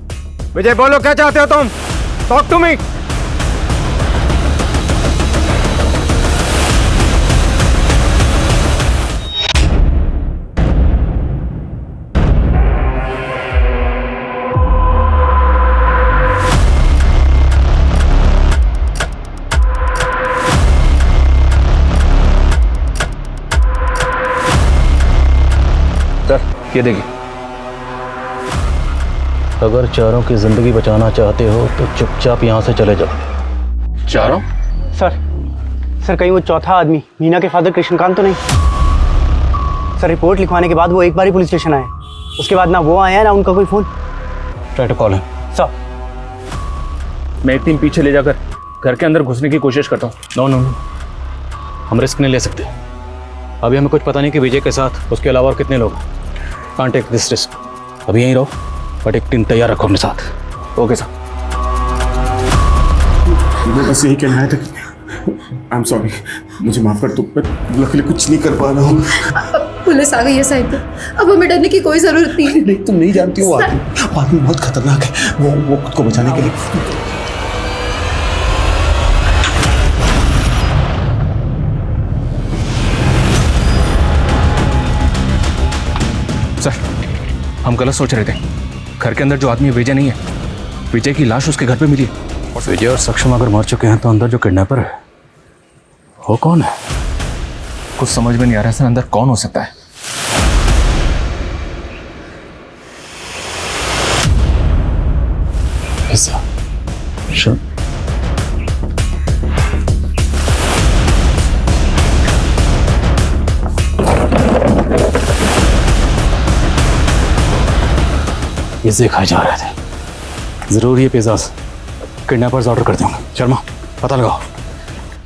[SPEAKER 14] विजय, बोलो क्या चाहते हो तुम? Talk to me.
[SPEAKER 13] ये देखिए, अगर चारों की जिंदगी बचाना चाहते हो तो चुपचाप यहाँ से चले जाओ।
[SPEAKER 12] चारों?
[SPEAKER 9] सर कहीं वो चौथा आदमी मीना के फादर कृष्णकांत तो नहीं? सर रिपोर्ट लिखवाने के बाद वो एक बार ही पुलिस स्टेशन आए, उसके बाद ना वो आया ना उनका कोई phone.
[SPEAKER 14] Try to call him.
[SPEAKER 9] Sir,
[SPEAKER 12] मैं एक टीम पीछे ले जाकर घर के अंदर घुसने की कोशिश करता हूँ।
[SPEAKER 14] नो नो नो, हम रिस्क नहीं ले सकते। अभी हमें कुछ पता नहीं कि विजय के साथ उसके अलावा और कितने लोग। Can't take this risk. अभी यहीं रहो, बट एक टीम तैयार रखो अपने साथ।
[SPEAKER 12] Okay sir.
[SPEAKER 4] मुझे बस यही कहना है था कि आई एम सॉरी, मुझे माफ कर दो, मैं लकीली कुछ नहीं कर पा रहा हूँ।
[SPEAKER 1] पुलिस आ गई है साहित्य, अब हमें डरने की कोई जरूरत नहीं है।
[SPEAKER 4] नहीं, तुम नहीं जानती हो, आदमी बहुत खतरनाक है। वो खुद को बचाने के लिए।
[SPEAKER 12] सर, हम गलत सोच रहे थे। घर के अंदर जो आदमी है विजय नहीं है, विजय की लाश उसके घर पे मिली है।
[SPEAKER 14] और विजय और सक्षम अगर मर चुके हैं तो अंदर जो किडनैपर है वो कौन है?
[SPEAKER 12] कुछ समझ में नहीं आ रहा है सर, अंदर कौन हो सकता है?
[SPEAKER 14] ऐसा sure. पिज़्ज़े खाए जा रहे थे। जरूर ये पिज़्ज़ा किडनैपर्स ऑर्डर करते होंगे। शर्मा, पता लगाओ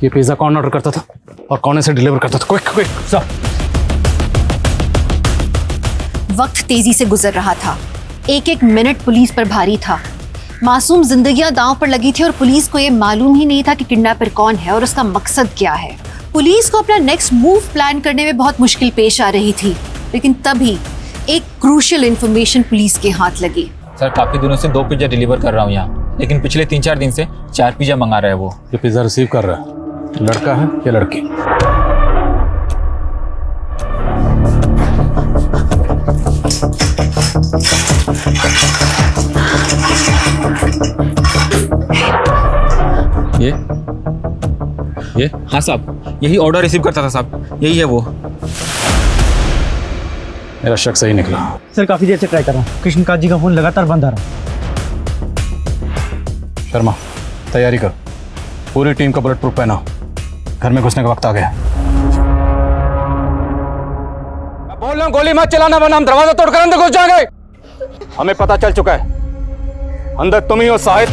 [SPEAKER 14] ये पिज़्ज़ा कौन ऑर्डर करता था और कौन इसे डिलीवर करता था। Quick quick sir.
[SPEAKER 1] वक्त तेजी से गुजर रहा था, एक एक मिनट पुलिस पर भारी था। मासूम जिंदगियां दांव पर लगी थी और पुलिस को यह मालूम ही नहीं था कि किडनैपर कौन है और उसका मकसद क्या है। पुलिस को अपना नेक्स्ट मूव प्लान करने में बहुत मुश्किल पेश आ रही थी, लेकिन तभी एक क्रूशियल इंफॉर्मेशन पुलिस के हाथ लगी।
[SPEAKER 21] सर, काफी दिनों से 2 पिज्जा डिलीवर कर रहा हूँ यहाँ, लेकिन पिछले 3-4 दिन से 4 पिज्जा मंगा रहा है वो।
[SPEAKER 14] ये पिज़्ज़ा रिसीव कर रहा है लड़का है या लड़की?
[SPEAKER 21] ये हाँ साहब, यही ऑर्डर रिसीव करता था साहब, यही है वो।
[SPEAKER 15] मेरा शक सही निकला।
[SPEAKER 9] सर काफ़ी देर से ट्राई कर रहा हूँ, कृष्णकांत जी का फ़ोन लगातार बंद आ रहा।
[SPEAKER 15] शर्मा तैयारी कर, पूरी टीम का बुलेट प्रूफ पहना, घर में घुसने का वक्त आ गया।
[SPEAKER 14] बोल रहा हूं गोली मत चलाना वरना हम दरवाजा तोड़कर अंदर घुस जाएंगे। हमें पता चल चुका है अंदर तुम ही हो शाहिद।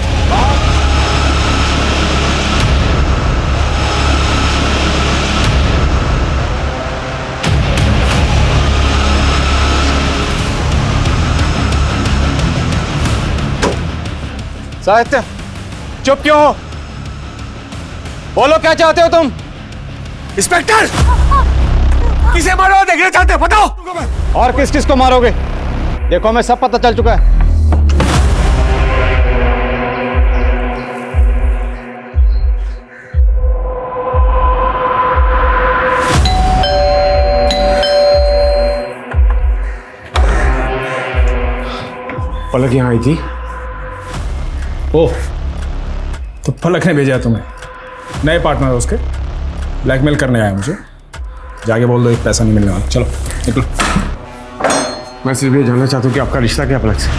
[SPEAKER 14] साहित्य चुप क्यों हो? बोलो क्या चाहते हो तुम? इंस्पेक्टर किसे मारो देखना चाहते हो बताओ। और किस किस को मारोगे? देखो हमें सब पता चल चुका है।
[SPEAKER 4] पलक यहाँ आई थी।
[SPEAKER 8] ओह, तो पलक ने भेजा तुम्हें? नए पार्टनर है उसके, ब्लैकमेल करने आया मुझे। जाके बोल दो एक पैसा नहीं मिलने वाला। चलो निकलो।
[SPEAKER 4] मैं सिर्फ ये जानना चाहता हूँ कि आपका रिश्ता क्या पलक से?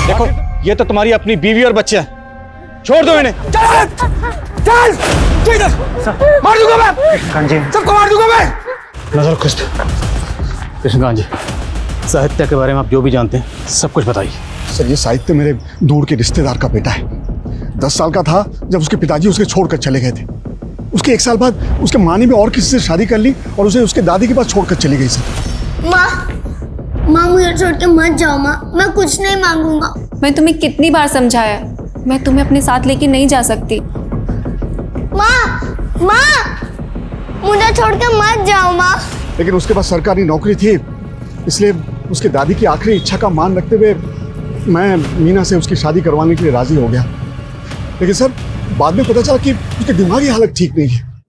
[SPEAKER 14] देखो ये तो तुम्हारी अपनी बीवी और बच्चे हैं, छोड़ दो इन्हें। चल चल मार दूंगा मैं, सबको मार दूंगा मैं।
[SPEAKER 15] नजर खुश। कृष्णकांत जी, साहित्य के बारे में आप जो भी जानते हैं सब कुछ बताइए।
[SPEAKER 6] सर ये साहित्य मेरे दूर के रिश्तेदार का बेटा है। 10 साल का था जब उसके पिताजी उसके छोड़कर चले गए थे। उसके 1 साल बाद उसके माँ ने भी और किसी से शादी कर ली और उसे उसके दादी के पास छोड़कर चली गई। सर
[SPEAKER 7] माँ मुझे छोड़ के मत जाओ माँ, मैं कुछ नहीं मांगूंगा।
[SPEAKER 11] मैं तुम्हें कितनी बार समझाया, मैं तुम्हें अपने साथ लेके नहीं जा सकती।
[SPEAKER 7] माँ मुझे छोड़ के मत जाओ माँ।
[SPEAKER 6] लेकिन उसके पास सरकारी नौकरी थी, इसलिए उसके दादी की आखिरी इच्छा का मान रखते हुए मैं मीना से उसकी शादी करवाने के लिए राजी हो गया। लेकिन सर बाद में पता चला कि उसकी दिमागी हालत ठीक नहीं है।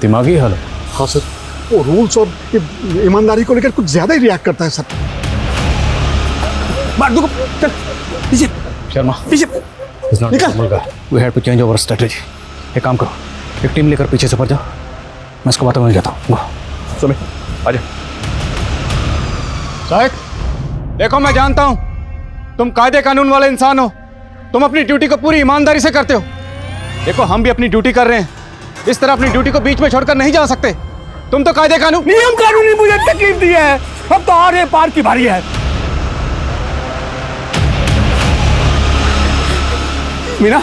[SPEAKER 15] दिमागी हालत?
[SPEAKER 6] हाँ सर, वो रूल्स और ईमानदारी को लेकर कुछ ज्यादा ही रिएक्ट करता है सर। चल पीछे।
[SPEAKER 15] शर्मा
[SPEAKER 6] पीछे
[SPEAKER 15] निकल। We have to change our strategy. एक काम करो, एक टीम लेकर पीछे से पड़ जाओ, मैं इसको बातों में जाता हूँ।
[SPEAKER 14] सुमित आजा। शाहिद देखो मैं जानता हूं तुम कायदे कानून वाले इंसान हो, तुम अपनी ड्यूटी को पूरी ईमानदारी से करते हो। देखो हम भी अपनी ड्यूटी कर रहे हैं, इस तरह अपनी ड्यूटी को बीच में छोड़कर नहीं जा सकते। तुम तो कायदे कानून
[SPEAKER 19] नियम कानूनी मुझे तकलीफ दी है, अब तो आगे पार की बारी है। मीना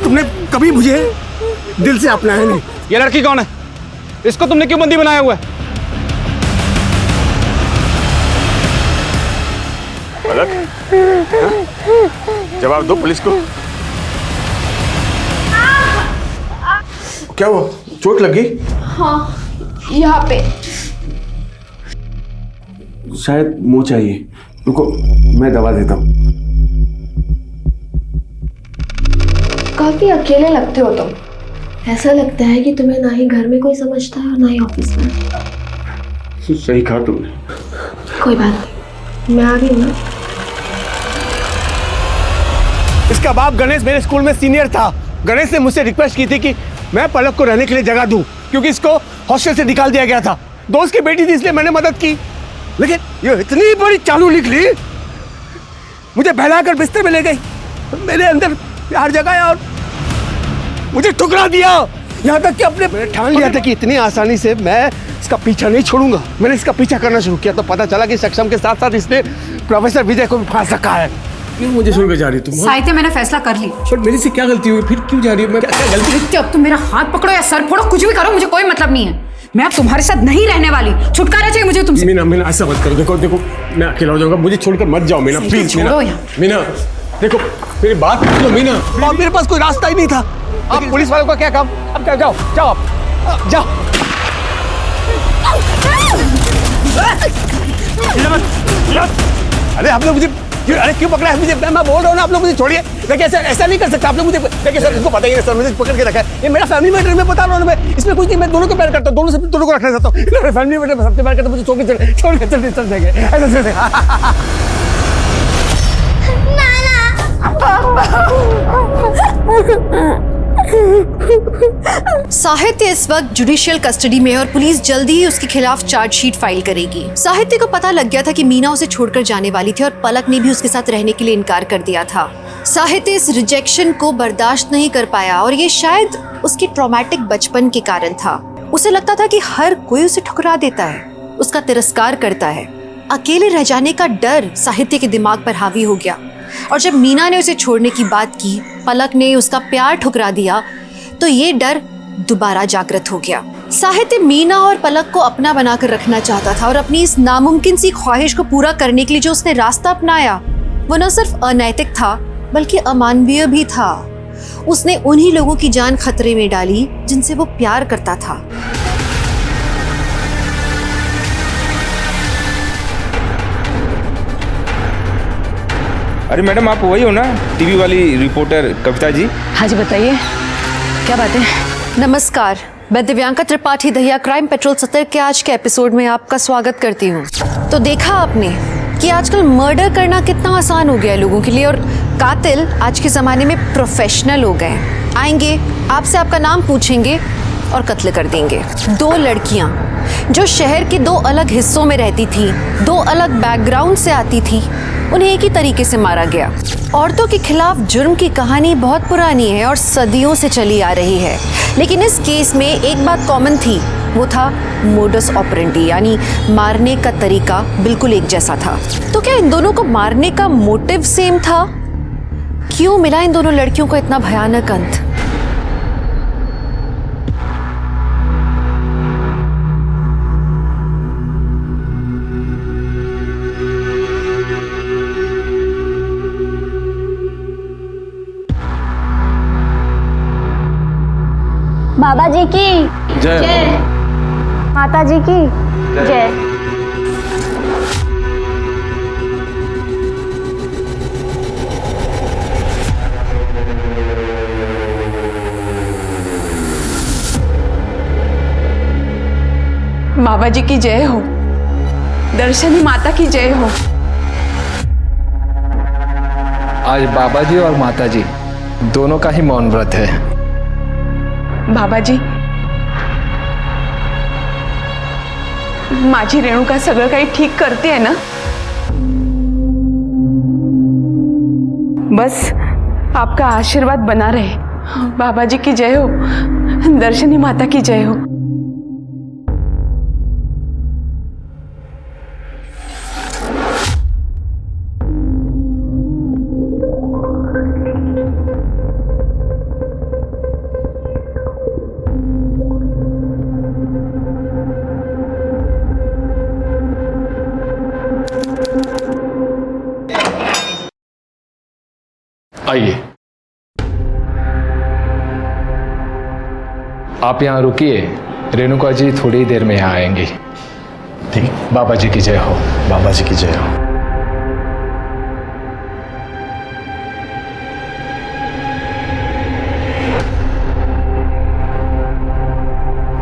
[SPEAKER 19] तुमने कभी मुझे दिल से अपनाया नहीं।
[SPEAKER 14] ये लड़की कौन है? इसको तुमने क्यों बंदी बनाया हुआ है?
[SPEAKER 4] पलक, जवाब दो पुलिस को। क्या हुआ? चोट लगी?
[SPEAKER 7] हाँ यहाँ पे।
[SPEAKER 4] शायद मुंह चाहिए, रुको मैं दवा देता हूँ।
[SPEAKER 11] काफी अकेले लगते हो तुम। ऐसा लगता है कि तुम्हें ना ही घर में कोई समझता है और ना ही ऑफिस में।
[SPEAKER 4] सही कहा तुमने।
[SPEAKER 11] कोई बात नहीं, मैं आ गई ना।
[SPEAKER 19] इसका बाप गणेश मेरे स्कूल में सीनियर था। गणेश ने मुझसे रिक्वेस्ट की थी कि मैं पलक को रहने के लिए जगह दूं, क्योंकि इसको हॉस्टल से निकाल दिया गया था। दोस्त की बेटी थी इसलिए मैंने मदद की। लेकिन ये इतनी बड़ी चालू निकली, मुझे बहलाकर बिस्तर में ले गई, मेरे अंदर प्यार जगाया और मुझे ठुकरा दिया। यहाँ तक कि अपने ठान लिया था कि इतनी आसानी से मैं इसका पीछा नहीं छोड़ूंगा। मैंने इसका पीछा करना शुरू किया तो पता चला कि सक्षम के साथ साथ इसने प्रोफेसर विजय को भी फांस रखा है।
[SPEAKER 4] क्यों मुझे छोड़ के जा रही तुम?
[SPEAKER 2] साहित्य मैंने फैसला कर ली।
[SPEAKER 4] पर मेरी से क्या गलती हुई? फिर क्यों जा रही हो? मैं क्या गलती?
[SPEAKER 2] साहित्य अब तुम मेरा हाथ पकड़ो या सर फोड़ो, कुछ भी करो, मुझे कोई मतलब नहीं है। मैं अब तुम्हारे साथ नहीं रहने वाली। छुटकारा चाहिए मुझे तुमसे।
[SPEAKER 4] मीना ऐसा मत करो। देखो देखो मैं अकेला हो जाऊंगा, मुझे छोड़कर मत जाओ मीना, प्लीज। मीना देखो मेरी बात सुनो मीना।
[SPEAKER 19] और मेरे पास कोई रास्ता ही नहीं था।
[SPEAKER 14] आप पुलिस वालों का क्या काम? अब क्या? जाओ जाओ आप जाओ।
[SPEAKER 19] अरे आप लोग मुझे अरे क्यों पकड़ा है मुझे? मैं बोल रहा हूँ ना, आप लोग मुझे छोड़िए। देखिए ऐसा नहीं कर सकता आप लोग। मुझे देखिए सर, इसको पता ही नहीं सर, मुझे पकड़ के रखा है। ये मेरा फैमिली मैटर, मैं बता रहा हूँ। मैं इसमें कुछ नहीं, मैं दोनों को प्यार करता हूँ, दोनों को रखना चाहता हूँ। मेरा फैमिली मैटर सबसे प्यार करता हूँ। मुझे छोड़ के चल जाएंगे ऐसा।
[SPEAKER 1] साहित्य इस वक्त जुडिशियल कस्टडी में है और पुलिस जल्दी ही उसके खिलाफ चार्जशीट फाइल करेगी। साहित्य को पता लग गया था कि मीना उसे छोड़कर जाने वाली थी और पलक ने भी उसके साथ रहने के लिए इनकार कर दिया था। साहित्य इस रिजेक्शन को बर्दाश्त नहीं कर पाया और ये शायद उसके ट्रॉमेटिक बचपन के कारण था। उसे लगता था कि हर कोई उसे ठुकरा देता है, उसका तिरस्कार करता है। अकेले रह जाने का डर साहित्य के दिमाग पर हावी हो गया और जब मीना ने उसे छोड़ने की बात की, पलक ने उसका प्यार ठुकरा दिया, तो ये डर दोबारा जागृत हो गया। साहित्य मीना और पलक को अपना बनाकर रखना चाहता था और अपनी इस नामुमकिन सी ख्वाहिश को पूरा करने के लिए जो उसने रास्ता अपनाया वो न सिर्फ अनैतिक था बल्कि अमानवीय भी था। उसने उन्हीं लोगों की जान खतरे में डाली जिनसे वो प्यार करता था।
[SPEAKER 10] अरे मैडम, आप वही हो ना, टीवी वाली रिपोर्टर कविता जी?
[SPEAKER 1] हाँ जी, बताइए क्या बात है। नमस्कार, मैं दिव्यांका त्रिपाठी दहिया क्राइम पेट्रोल 70 के आज के एपिसोड में आपका स्वागत करती हूँ। तो देखा आपने कि आजकल मर्डर करना कितना आसान हो गया है लोगों के लिए और कातिल आज के ज़माने में प्रोफेशनल हो गए। आएंगे, आपसे आपका नाम पूछेंगे और कत्ल कर देंगे। 2 लड़कियाँ जो शहर के 2 अलग हिस्सों में रहती थी, 2 अलग बैकग्राउंड से आती थी, उन्हें एक ही तरीके से मारा गया। औरतों के खिलाफ जुर्म की कहानी बहुत पुरानी है और सदियों से चली आ रही है, लेकिन इस केस में एक बात कॉमन थी, वो था मोडस ऑपरेंडी, यानी मारने का तरीका बिल्कुल एक जैसा था। तो क्या इन दोनों को मारने का मोटिव सेम था? क्यों मिला इन दोनों लड़कियों को इतना भयानक अंत?
[SPEAKER 7] बाबा जी की जय, माता जी की जय।
[SPEAKER 22] बाबा जी की जय हो, दर्शनी माता की जय हो।
[SPEAKER 23] आज बाबा जी और माता जी दोनों का ही मौन व्रत है।
[SPEAKER 22] बाबा जी, माझी रेणुका सगळं काही ठीक करते है ना? बस आपका आशीर्वाद बना रहे। बाबा जी की जय हो, दर्शनी माता की जय हो।
[SPEAKER 23] आइए, आप यहाँ रुकिए, रेणुका जी थोड़ी ही देर में यहाँ आएंगी। ठीक, बाबा जी की जय हो।
[SPEAKER 6] बाबा जी की जय हो।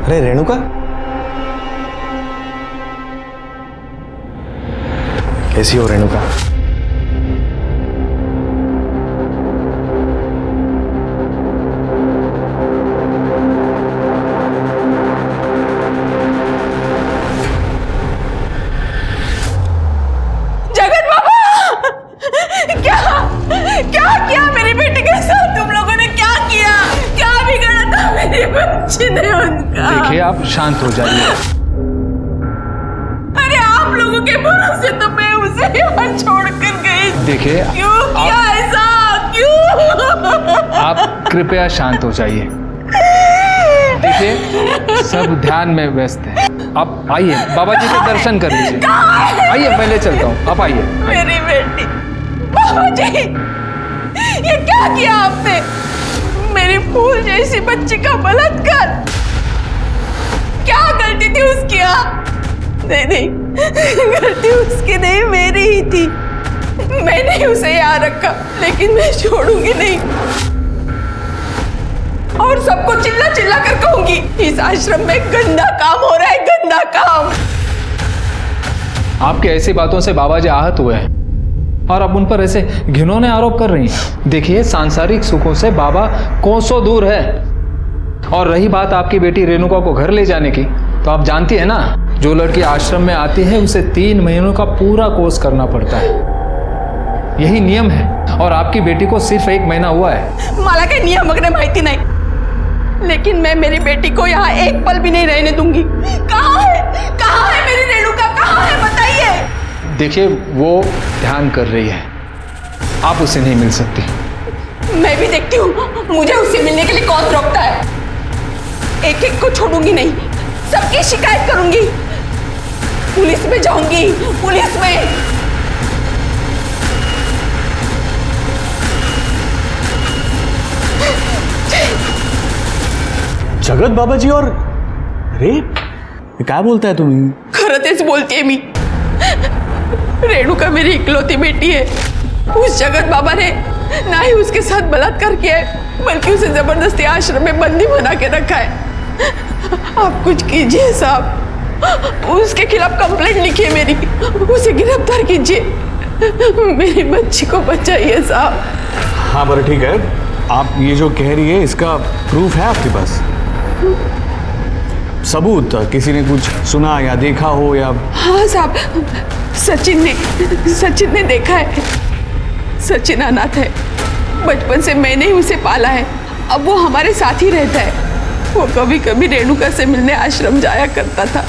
[SPEAKER 9] अरे रेणुका,
[SPEAKER 6] कैसी हो रेणुका?
[SPEAKER 23] देखिए, आप शांत हो जाइए।
[SPEAKER 22] अरे आप लोगों के भरोसे तो मैं उसे यहाँ छोड़कर गई।
[SPEAKER 23] देखिए,
[SPEAKER 22] क्यों किया ऐसा? क्यों?
[SPEAKER 23] आप कृपया शांत हो जाइए। देखिए, सब ध्यान में व्यस्त है। आप आइए, बाबा जी के दर्शन कर लीजिए। आइए, मैं ले चलता हूँ, आप आइए।
[SPEAKER 22] मेरी बेटी, बाबा जी, ये क्या किया आपने? मेरी फूल जैसी बच्ची का बलात्कार। क्या गलती थी उसकी? नहीं, गलती उसकी नहीं, मेरी ही थी। मैंने उसे यहाँ रखा, लेकिन मैं छोड़ूंगी नहीं। और सबको चिल्ला चिल्ला कर कहूंगी, इस आश्रम में गंदा काम हो रहा है, गंदा काम।
[SPEAKER 23] आपकी ऐसी बातों से बाबा जी आहत हुए हैं। और अब उन पर ऐसे घिनौने आरोप कर रही हैं। देखिए, सांसारिक सुखों से बाबा कोसों दूर है। और रही बात आपकी बेटी रेणुका को घर ले जाने की, तो आप जानती है ना, जो लड़की आश्रम में आती है उसे 3 महीनों का पूरा कोर्स करना पड़ता है। यही नियम है, और आपकी बेटी को सिर्फ 1 महीना हुआ है।
[SPEAKER 22] मला काही नियम वगैरह माहिती नहीं, लेकिन मैं मेरी बेटी को यहाँ एक पल भी नहीं रहने दूंगी। कहाँ है मेरी रेणुका, कहाँ है बताइए।
[SPEAKER 23] देखिए, वो ध्यान कर रही है, आप उसे नहीं मिल सकती।
[SPEAKER 22] मैं भी देखती हूँ मुझे उससे मिलने के लिए कौन रोकता है। एक एक को छोड़ूंगी नहीं, सबकी शिकायत करूंगी, पुलिस में जाऊंगी, पुलिस में।
[SPEAKER 6] जगत बाबाजी और रेप, क्या बोलता है तुम्ही?
[SPEAKER 22] खरं तेच बोलतीये मी। रेणुका मेरी इकलौती बेटी है। उस जगत बाबा ने ना ही उसके साथ बलात्कार किया है, बल्कि उसे जबरदस्ती आश्रम में बंदी बना के रखा है। आप कुछ कीजिए साहब, उसके खिलाफ कंप्लेंट लिखिए मेरी, उसे गिरफ्तार कीजिए, मेरी बच्ची को बचाइए साहब।
[SPEAKER 6] हाँ बड़ा ठीक है, आप ये जो कह रही है इसका प्रूफ है आपके पास? सबूत, किसी ने कुछ सुना या देखा हो या?
[SPEAKER 22] हाँ साहब, सचिन ने देखा है। सचिन अनाथ है, बचपन से मैंने ही उसे पाला है, अब वो हमारे साथ ही रहता है। वो कभी कभी रेणुका से मिलने आश्रम जाया करता था,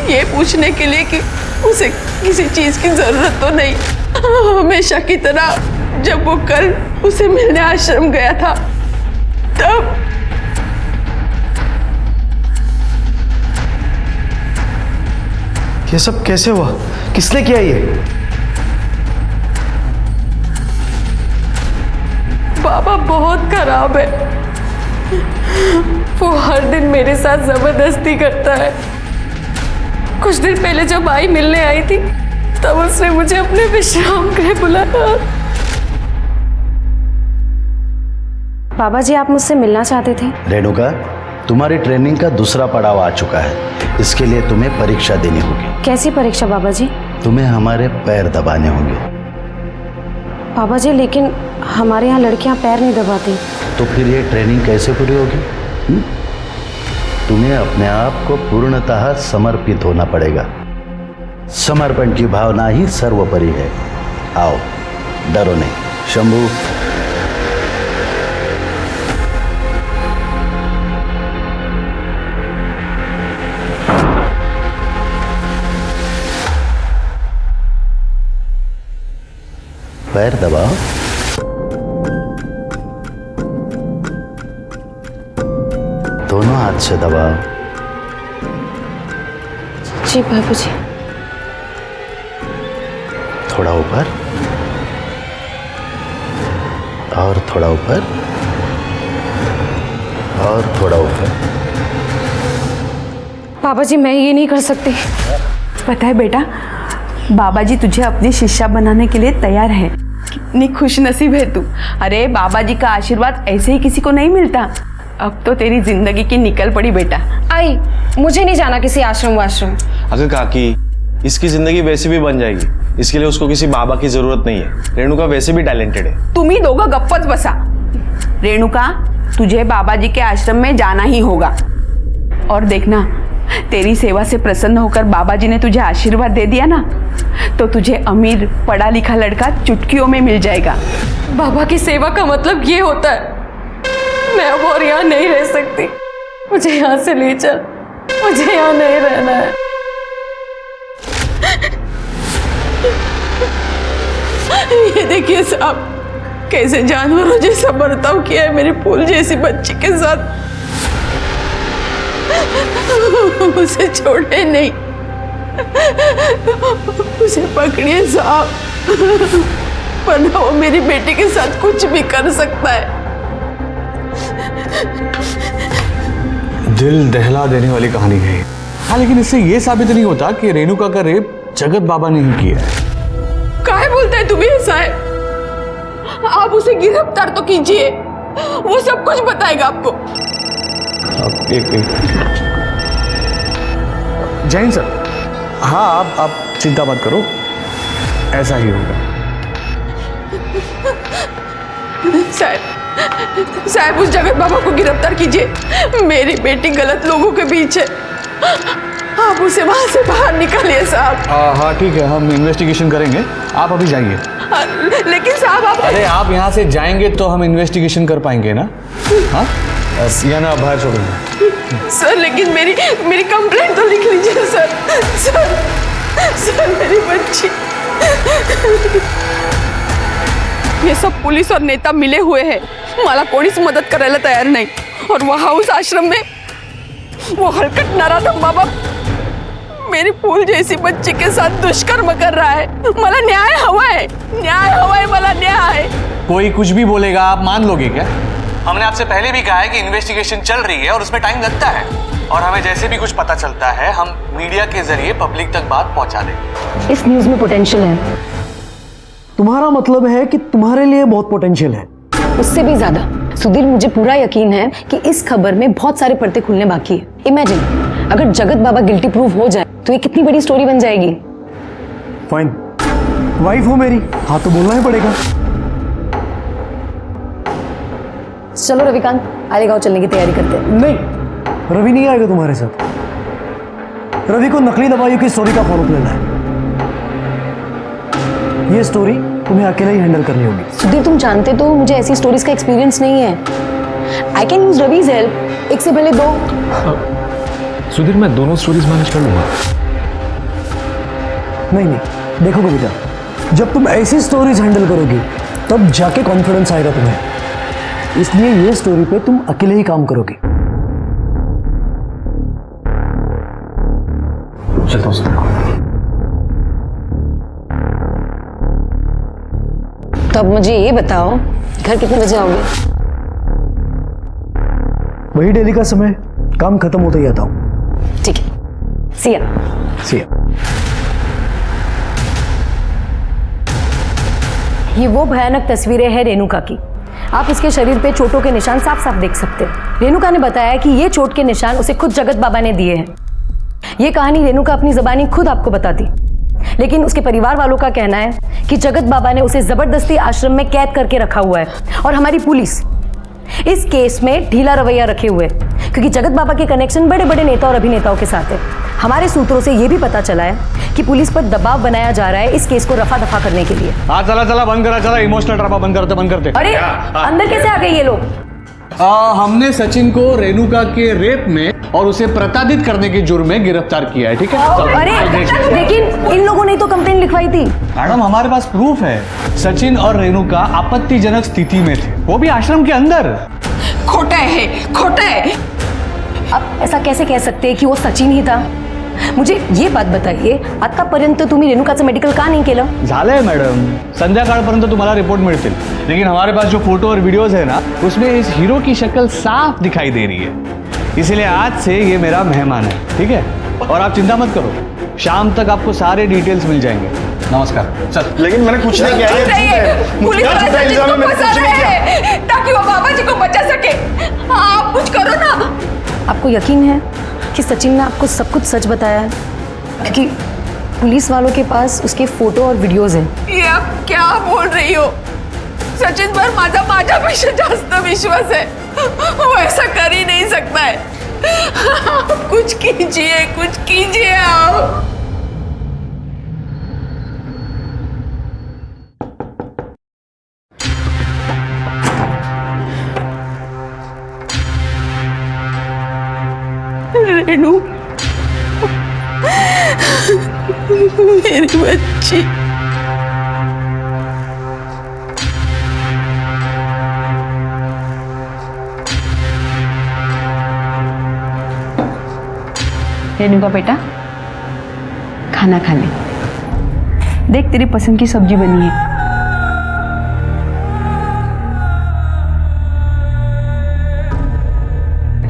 [SPEAKER 22] ये पूछने के लिए कि उसे किसी चीज की जरूरत तो नहीं। हमेशा की तरह जब वो कल उसे मिलने आश्रम गया था, तब
[SPEAKER 9] ये सब कैसे हुआ? किसने किया ये?
[SPEAKER 22] बाबा बहुत खराब है, वो हर दिन मेरे साथ जबरदस्ती करता है। कुछ दिन पहले जब आई मिलने आई थी, तब उसने मुझे अपने विश्राम गृह बुलाया।
[SPEAKER 11] बाबा जी, आप मुझसे मिलना चाहते थे?
[SPEAKER 3] रेणुका, तुम्हारी ट्रेनिंग का दूसरा पड़ाव आ चुका है। इसके लिए तुम्हें परीक्षा देनी होगी।
[SPEAKER 11] कैसी परीक्षा बाबा जी?
[SPEAKER 3] तुम्हें हमारे पैर दबाने होंगे।
[SPEAKER 11] बाबा जी, लेकिन हमारे यहाँ लड़कियाँ पैर नहीं दबाती।
[SPEAKER 3] तो फिर ये ट्रेनिंग कैसे पूरी होगी? तुम्हें अपने आप को पूर्णतः समर्पित होना पड़ेगा। समर्पण की भावना ही सर्वोपरि है। आओ, डरो नहीं। शंभू, पैर दबाओ। दोनों हाथ से दबाओ।
[SPEAKER 11] जी बाबू जी।
[SPEAKER 3] थोड़ा ऊपर और थोड़ा ऊपर और थोड़ा ऊपर।
[SPEAKER 11] बाबा जी, मैं ये नहीं कर सकती।
[SPEAKER 22] पता है बेटा, बाबा जी तुझे अपनी शिष्या बनाने के लिए तैयार है। कितनी खुश नसीब है तू। अरे बाबा जी का आशीर्वाद ऐसे ही किसी को नहीं मिलता। अब तो तेरी जिंदगी की निकल पड़ी बेटा।
[SPEAKER 11] आई, मुझे नहीं जाना किसी आश्रम वाश्रम।
[SPEAKER 16] अगर काकी, इसकी जिंदगी वैसे भी बन जाएगी, इसके लिए उसको किसी बाबा की जरूरत नहीं है। रेणुका वैसे भी टैलेंटेड है।
[SPEAKER 22] तुम्ही दोघं गप्पच बसा। रेणुका, तुझे बाबा जी के आश्रम में जाना ही होगा। और देखना, तेरी सेवा से प्रसन्न होकर बाबा जी ने तुझे आशीर्वाद दे दिया ना, तो तुझे अमीर पढ़ा लिखा लड़का चुटकियों में मिल जाएगा। बाबा की सेवा का मतलब ये होता है। मैं अब और यहाँ नहीं रह सकती, मुझे यहाँ से ले चल, मुझे यहाँ नहीं रहना है। ये देखिए साहब, कैसे जानवरों जैसा बर्ताव किया है मेरी फूल जैसी बच्ची के साथ। उसे छोड़े नहीं, उसे पकड़िए साहब, वरना वो मेरी बेटी के साथ कुछ भी कर सकता है।
[SPEAKER 6] दिल दहला देने वाली कहानी है। हाँ, लेकिन इससे ये साबित नहीं होता कि रेणुका का रेप जगत बाबा ने ही किया है।
[SPEAKER 22] काहे बोलता है तुम्हें ऐसा है? आप उसे गिरफ्तार तो कीजिए, वो सब कुछ बताएगा आपको।
[SPEAKER 6] एक जैन सर, हाँ आप चिंता मत करो, ऐसा ही होगा।
[SPEAKER 22] साहब उस जगत बाबा को गिरफ्तार कीजिए। मेरी बेटी गलत लोगों के बीच है, आप उसे वहां से बाहर निकालिए साहब।
[SPEAKER 16] हाँ ठीक है, हम इन्वेस्टिगेशन करेंगे, आप अभी जाइए।
[SPEAKER 22] लेकिन साहब आप
[SPEAKER 16] अरे आप यहाँ से जाएंगे तो हम इन्वेस्टिगेशन कर पाएंगे ना? हाँ या ना बाहर छोड़ेंगे?
[SPEAKER 22] सर लेकिन मेरी कंप्लेंट तो लिख लीजिए सर मेरी बच्ची। ये सब पुलिस और नेता मिले हुए हैं, मला कोणीच मदत करायला तयार नाही। और वहाँ उस आश्रम में वो हलकट नराधम बाबा मेरी फूल जैसी बच्ची के साथ दुष्कर्म कर रहा है। मला न्याय हवा है मला न्याय।
[SPEAKER 16] कोई कुछ भी बोलेगा आप मान लोगे क्या? हमने आपसे पहले भी कहा है कि इन्वेस्टिगेशन चल रही है और उसमें टाइम लगता है, और हमें जैसे भी कुछ पता चलता है हम मीडिया के जरिए पब्लिक तक बात पहुंचा देंगे।
[SPEAKER 9] इस न्यूज में पोटेंशियल है। तुम्हारा मतलब है कि तुम्हारे लिए बहुत पोटेंशियल है?
[SPEAKER 5] उससे भी ज्यादा सुधीर, मुझे पूरा यकीन है कि इस खबर में बहुत सारे पर्दे खुलने बाकी है। इमेजिन अगर जगत बाबा गिल्टी प्रूव हो जाए तो ये कितनी बड़ी स्टोरी बन जाएगी।
[SPEAKER 9] फाइन, वाइफ हो मेरी, हाँ तो बोलना ही पड़ेगा।
[SPEAKER 5] चलो रविकांत, आलेगांव चलने की तैयारी करते हैं।
[SPEAKER 9] नहीं, रवि नहीं आएगा तुम्हारे साथ। रवि को नकली दवाइयों की स्टोरी का फॉलोअप लेना है। ये स्टोरी तुम्हें अकेले ही हैंडल करनी होगी।
[SPEAKER 5] सुधीर तुम जानते तो मुझे ऐसी स्टोरीज का एक्सपीरियंस नहीं है। I can use Ravi's help, एक से पहले दो।
[SPEAKER 23] सुधीर मैं दोनों स्टोरीज मैनेज कर लूंगा।
[SPEAKER 9] नहीं, देखो कविता, जब तुम ऐसी स्टोरीज हैंडल करोगी तब जाके कॉन्फिडेंस आएगा तुम्हें। इसलिए ये स्टोरी पे तुम अकेले ही काम करोगी।
[SPEAKER 23] चलता हूँ सर।
[SPEAKER 5] तो अब मुझे ये बताओ, घर कितने बजे आओगे?
[SPEAKER 9] वही डेली का समय, काम खत्म होते ही आता हूँ।
[SPEAKER 5] ठीक है, सिया। ये वो भयानक तस्वीरें हैं रेणुका की। आप इसके शरीर पे चोटों के निशान साफ साफ देख सकते हैं। रेणुका ने बताया कि ये चोट के निशान उसे खुद जगत बाबा ने दिए हैं। ये कहानी रेणुका अपनी ज़बानी खुद आपको बताती, लेकिन उसके परिवार वालों का कहना है कि जगत बाबा ने उसे जबरदस्ती आश्रम में कैद करके रखा हुआ है। और हमारी पुलिस इस केस में ढीला रवैया रखे हुए, क्योंकि जगत बाबा के कनेक्शन बड़े बड़े नेता और अभिनेताओं के साथ है। हमारे सूत्रों से यह भी पता चला है कि पुलिस पर दबाव बनाया जा रहा है इस केस को रफा दफा करने के लिए।
[SPEAKER 16] हाँ चला बंद करा, चला इमोशनल ड्रामा बंद करते।
[SPEAKER 5] अरे अंदर कैसे आ गए ये लोग?
[SPEAKER 16] हमने सचिन को रेणुका के रेप में और उसे प्रताड़ित करने के जुर्म में गिरफ्तार किया है। ठीक है?
[SPEAKER 5] अरे लेकिन इन लोगों ने तो कंप्लेंट लिखवाई थी।
[SPEAKER 16] मैडम हमारे पास प्रूफ है, सचिन और रेणुका आपत्तिजनक स्थिति में थे, वो भी आश्रम के अंदर।
[SPEAKER 22] खोटा है।
[SPEAKER 5] अब ऐसा कैसे कह सकते हैं कि वो सचिन ही था? मुझे ये बात बताइए, आतापर्यंत तुम्ही रेणुकाचं मेडिकल का नाही केलं?
[SPEAKER 16] झालंय मॅडम, संध्याकाळपर्यंत तुम्हाला रिपोर्ट मिळतील, लेकिन हमारे पास जो फोटो और वीडियोस है ना, उसमें इस हीरो की शक्ल साफ दिखाई दे रही है। इसलिए आज से ये मेरा मेहमान है, ठीक है? और आप चिंता मत करो, शाम तक आपको सारे डिटेल्स मिल जाएंगे। नमस्कार। चल।
[SPEAKER 20] लेकिन मैंने कुछ नहीं किया।
[SPEAKER 22] पुलिस वाले सचिन को फंसा रहे हैं ताकि वो बाबा जी को बचा सके। आप कुछ करो ना।
[SPEAKER 5] आपको यकीन है कि सचिन ने आपको सब कुछ सच बताया है? क्योंकि पुलिस वालों के पास उसके फोटो और वीडियोस हैं।
[SPEAKER 22] ये आप क्या बोल रही हो? सचिन पर माझ्यापेक्षा जास्त विश्वास है, वो ऐसा कर ही नहीं सकता है। आप कुछ कीजिए आप। रेणु, मेरी बच्ची।
[SPEAKER 2] रेणुका बेटा, खाना खा ले। देख तेरी पसंद की सब्जी बनी है।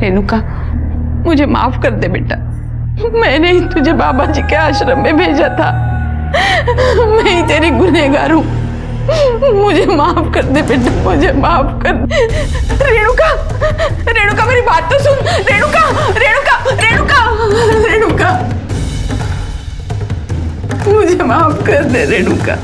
[SPEAKER 2] रेणुका, मुझे माफ कर दे बेटा, मैंने ही तुझे बाबा जी के आश्रम में भेजा था। मैं ही तेरी गुनहगार हूँ, मुझे माफ कर दे बेटा, मुझे माफ कर दे। रेणुका मेरी बात तो सुन। रेणुका मुझे माफ कर दे रेणुका।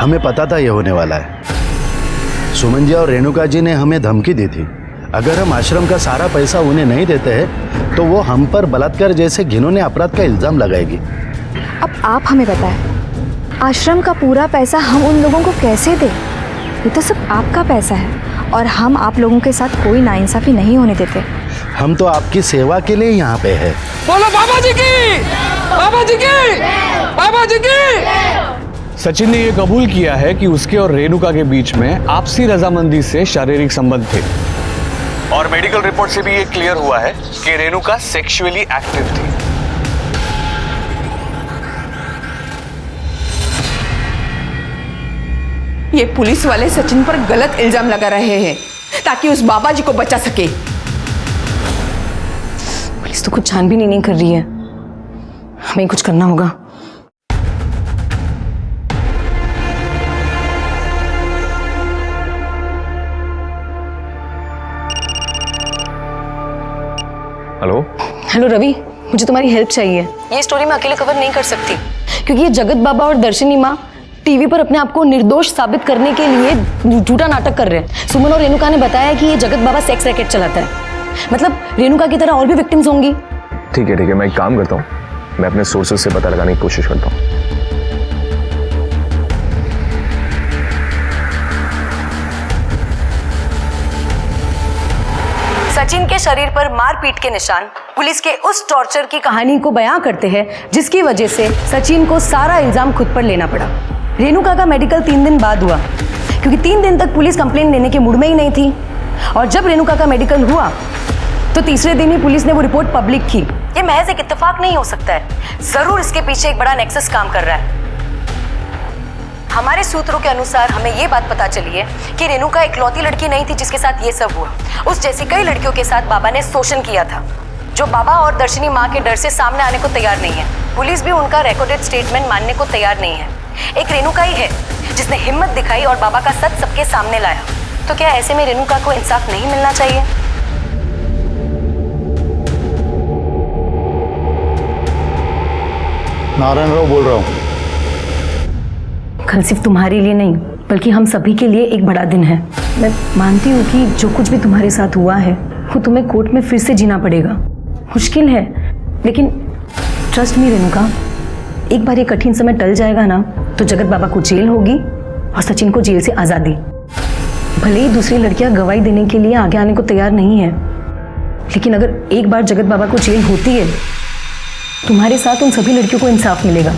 [SPEAKER 3] हमें पता था ये होने वाला है। सुमन जी और रेणुका जी ने हमें धमकी दी थी, अगर हम आश्रम का सारा पैसा उन्हें नहीं देते हैं तो वो हम पर बलात्कार जैसे घिनौने अपराध का इल्जाम लगाएगी।
[SPEAKER 13] अब आप हमें बताएं, आश्रम का पूरा पैसा हम उन लोगों को कैसे दें? ये तो सब आपका पैसा है और हम आप लोगों के साथ कोई नाइंसाफी नहीं होने देते।
[SPEAKER 3] हम तो आपकी सेवा के लिए यहाँ पे है।
[SPEAKER 22] बोलो बाबा जी की, बाबा जी की, बाबा जी की।
[SPEAKER 16] सचिन ने यह कबूल किया है कि उसके और रेणुका के बीच में आपसी रजामंदी से शारीरिक संबंध थे और मेडिकल रिपोर्ट से भी ये क्लियर हुआ है कि रेणुका सेक्सुअली एक्टिव थी।
[SPEAKER 22] ये पुलिस वाले सचिन पर गलत इल्जाम लगा रहे हैं ताकि उस बाबा जी को बचा सके।
[SPEAKER 5] पुलिस तो कुछ छानबीन नहीं कर रही है, हमें कुछ करना होगा।
[SPEAKER 16] हेलो
[SPEAKER 5] हेलो रवि, मुझे तुम्हारी हेल्प चाहिए। ये स्टोरी मैं अकेले कवर नहीं कर सकती क्योंकि ये जगत बाबा और दर्शनी माँ टीवी पर अपने आप को निर्दोष साबित करने के लिए झूठा नाटक कर रहे हैं। सुमन और रेणुका ने बताया कि ये जगत बाबा सेक्स रैकेट चलाता है। मतलब रेणुका की तरह और भी विक्टिम्स होंगी।
[SPEAKER 12] ठीक है, मैं एक काम करता हूँ, मैं अपने सोर्सेज से पता लगाने की कोशिश करता हूँ।
[SPEAKER 5] सचिन के शरीर पर मारपीट के निशान पुलिस के उस टॉर्चर की कहानी को बयां करते हैं जिसकी वजह से सचिन को सारा इल्जाम खुद पर लेना पड़ा। रेणुका का मेडिकल 3 दिन बाद हुआ क्योंकि 3 दिन तक पुलिस कंप्लेंट लेने के मूड में ही नहीं थी और जब रेणुका का मेडिकल हुआ तो तीसरे दिन ही पुलिस ने वो रिपोर्ट पब्लिक की। ये महज एक इत्तेफाक नहीं हो सकता है, जरूर इसके पीछे एक बड़ा नेक्सस काम कर रहा है। हमारे सूत्रों के अनुसार हमें ये बात पता चली है कि रेणुका इकलौती लड़की नहीं थी जिसके साथ ये सब हुआ। उस जैसी कई लड़कियों के साथ बाबा ने शोषण किया था जो बाबा और दर्शनी माँ के डर से सामने आने को तैयार नहीं है। पुलिस भी उनका रिकॉर्डेड स्टेटमेंट मानने को तैयार नहीं है। एक रेणुका ही है जिसने हिम्मत दिखाई और बाबा का सच सबके सामने लाया। तो क्या ऐसे में रेणुका को इंसाफ नहीं मिलना चाहिए?
[SPEAKER 6] नारायण राव बोल रहा हूँ।
[SPEAKER 5] कल सिर्फ तुम्हारे लिए नहीं बल्कि हम सभी के लिए एक बड़ा दिन है। मैं मानती हूँ कि जो कुछ भी तुम्हारे साथ हुआ है वो तुम्हें कोर्ट में फिर से जीना पड़ेगा। मुश्किल है लेकिन ट्रस्ट मी रेणुका, एक बार ये कठिन समय टल जाएगा ना तो जगत बाबा को जेल होगी और सचिन को जेल से आज़ादी। भले ही दूसरी लड़कियां गवाही देने के लिए आगे आने को तैयार नहीं है, लेकिन अगर एक बार जगत बाबा को जेल होती है तुम्हारे साथ उन सभी लड़कियों को इंसाफ मिलेगा।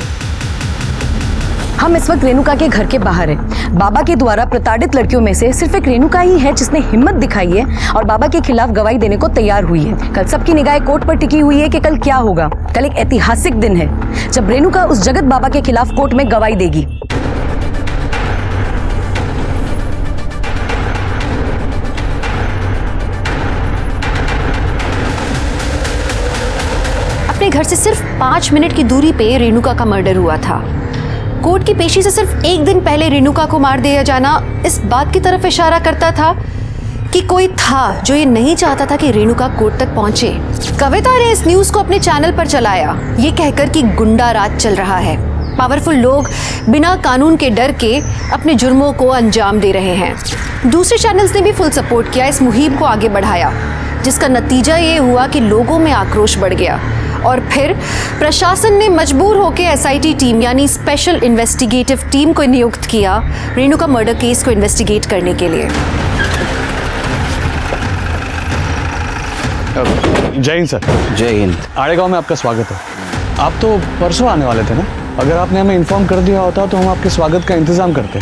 [SPEAKER 5] हम इस वक्त रेणुका के घर के बाहर हैं। बाबा के द्वारा प्रताड़ित लड़कियों में से सिर्फ एक रेणुका ही है जिसने हिम्मत दिखाई है और बाबा के खिलाफ गवाही देने को तैयार हुई है। कल सबकी निगाहें कोर्ट पर टिकी हुई है कि कल क्या होगा। कल एक ऐतिहासिक दिन है जब रेणुका उस जगत बाबा के खिलाफ कोर्ट में गवाही देगी।
[SPEAKER 1] अपने घर से सिर्फ 5 मिनट की दूरी पे रेणुका का मर्डर हुआ था। कोर्ट की पेशी से सिर्फ 1 दिन पहले रेणुका को मार दिया जाना इस बात की तरफ इशारा करता था कि कोई था जो ये नहीं चाहता था कि रेणुका कोर्ट तक पहुंचे। कविता ने इस न्यूज को अपने चैनल पर चलाया ये कहकर कि गुंडा राज चल रहा है, पावरफुल लोग बिना कानून के डर के अपने जुर्मों को अंजाम दे रहे हैं। दूसरे चैनल्स ने भी फुल सपोर्ट किया, इस मुहिम को आगे बढ़ाया, जिसका नतीजा ये हुआ कि लोगों में आक्रोश बढ़ गया और फिर प्रशासन ने मजबूर होकर एसआईटी टीम यानी स्पेशल इन्वेस्टिगेटिव टीम को नियुक्त किया रेणुका मर्डर केस को इन्वेस्टिगेट करने के लिए।
[SPEAKER 16] जय हिंद सर। जय हिंद। आड़ेगांव में आपका स्वागत है। आप तो परसों आने वाले थे ना? अगर आपने हमें इन्फॉर्म कर दिया होता तो हम आपके स्वागत का इंतजाम करते।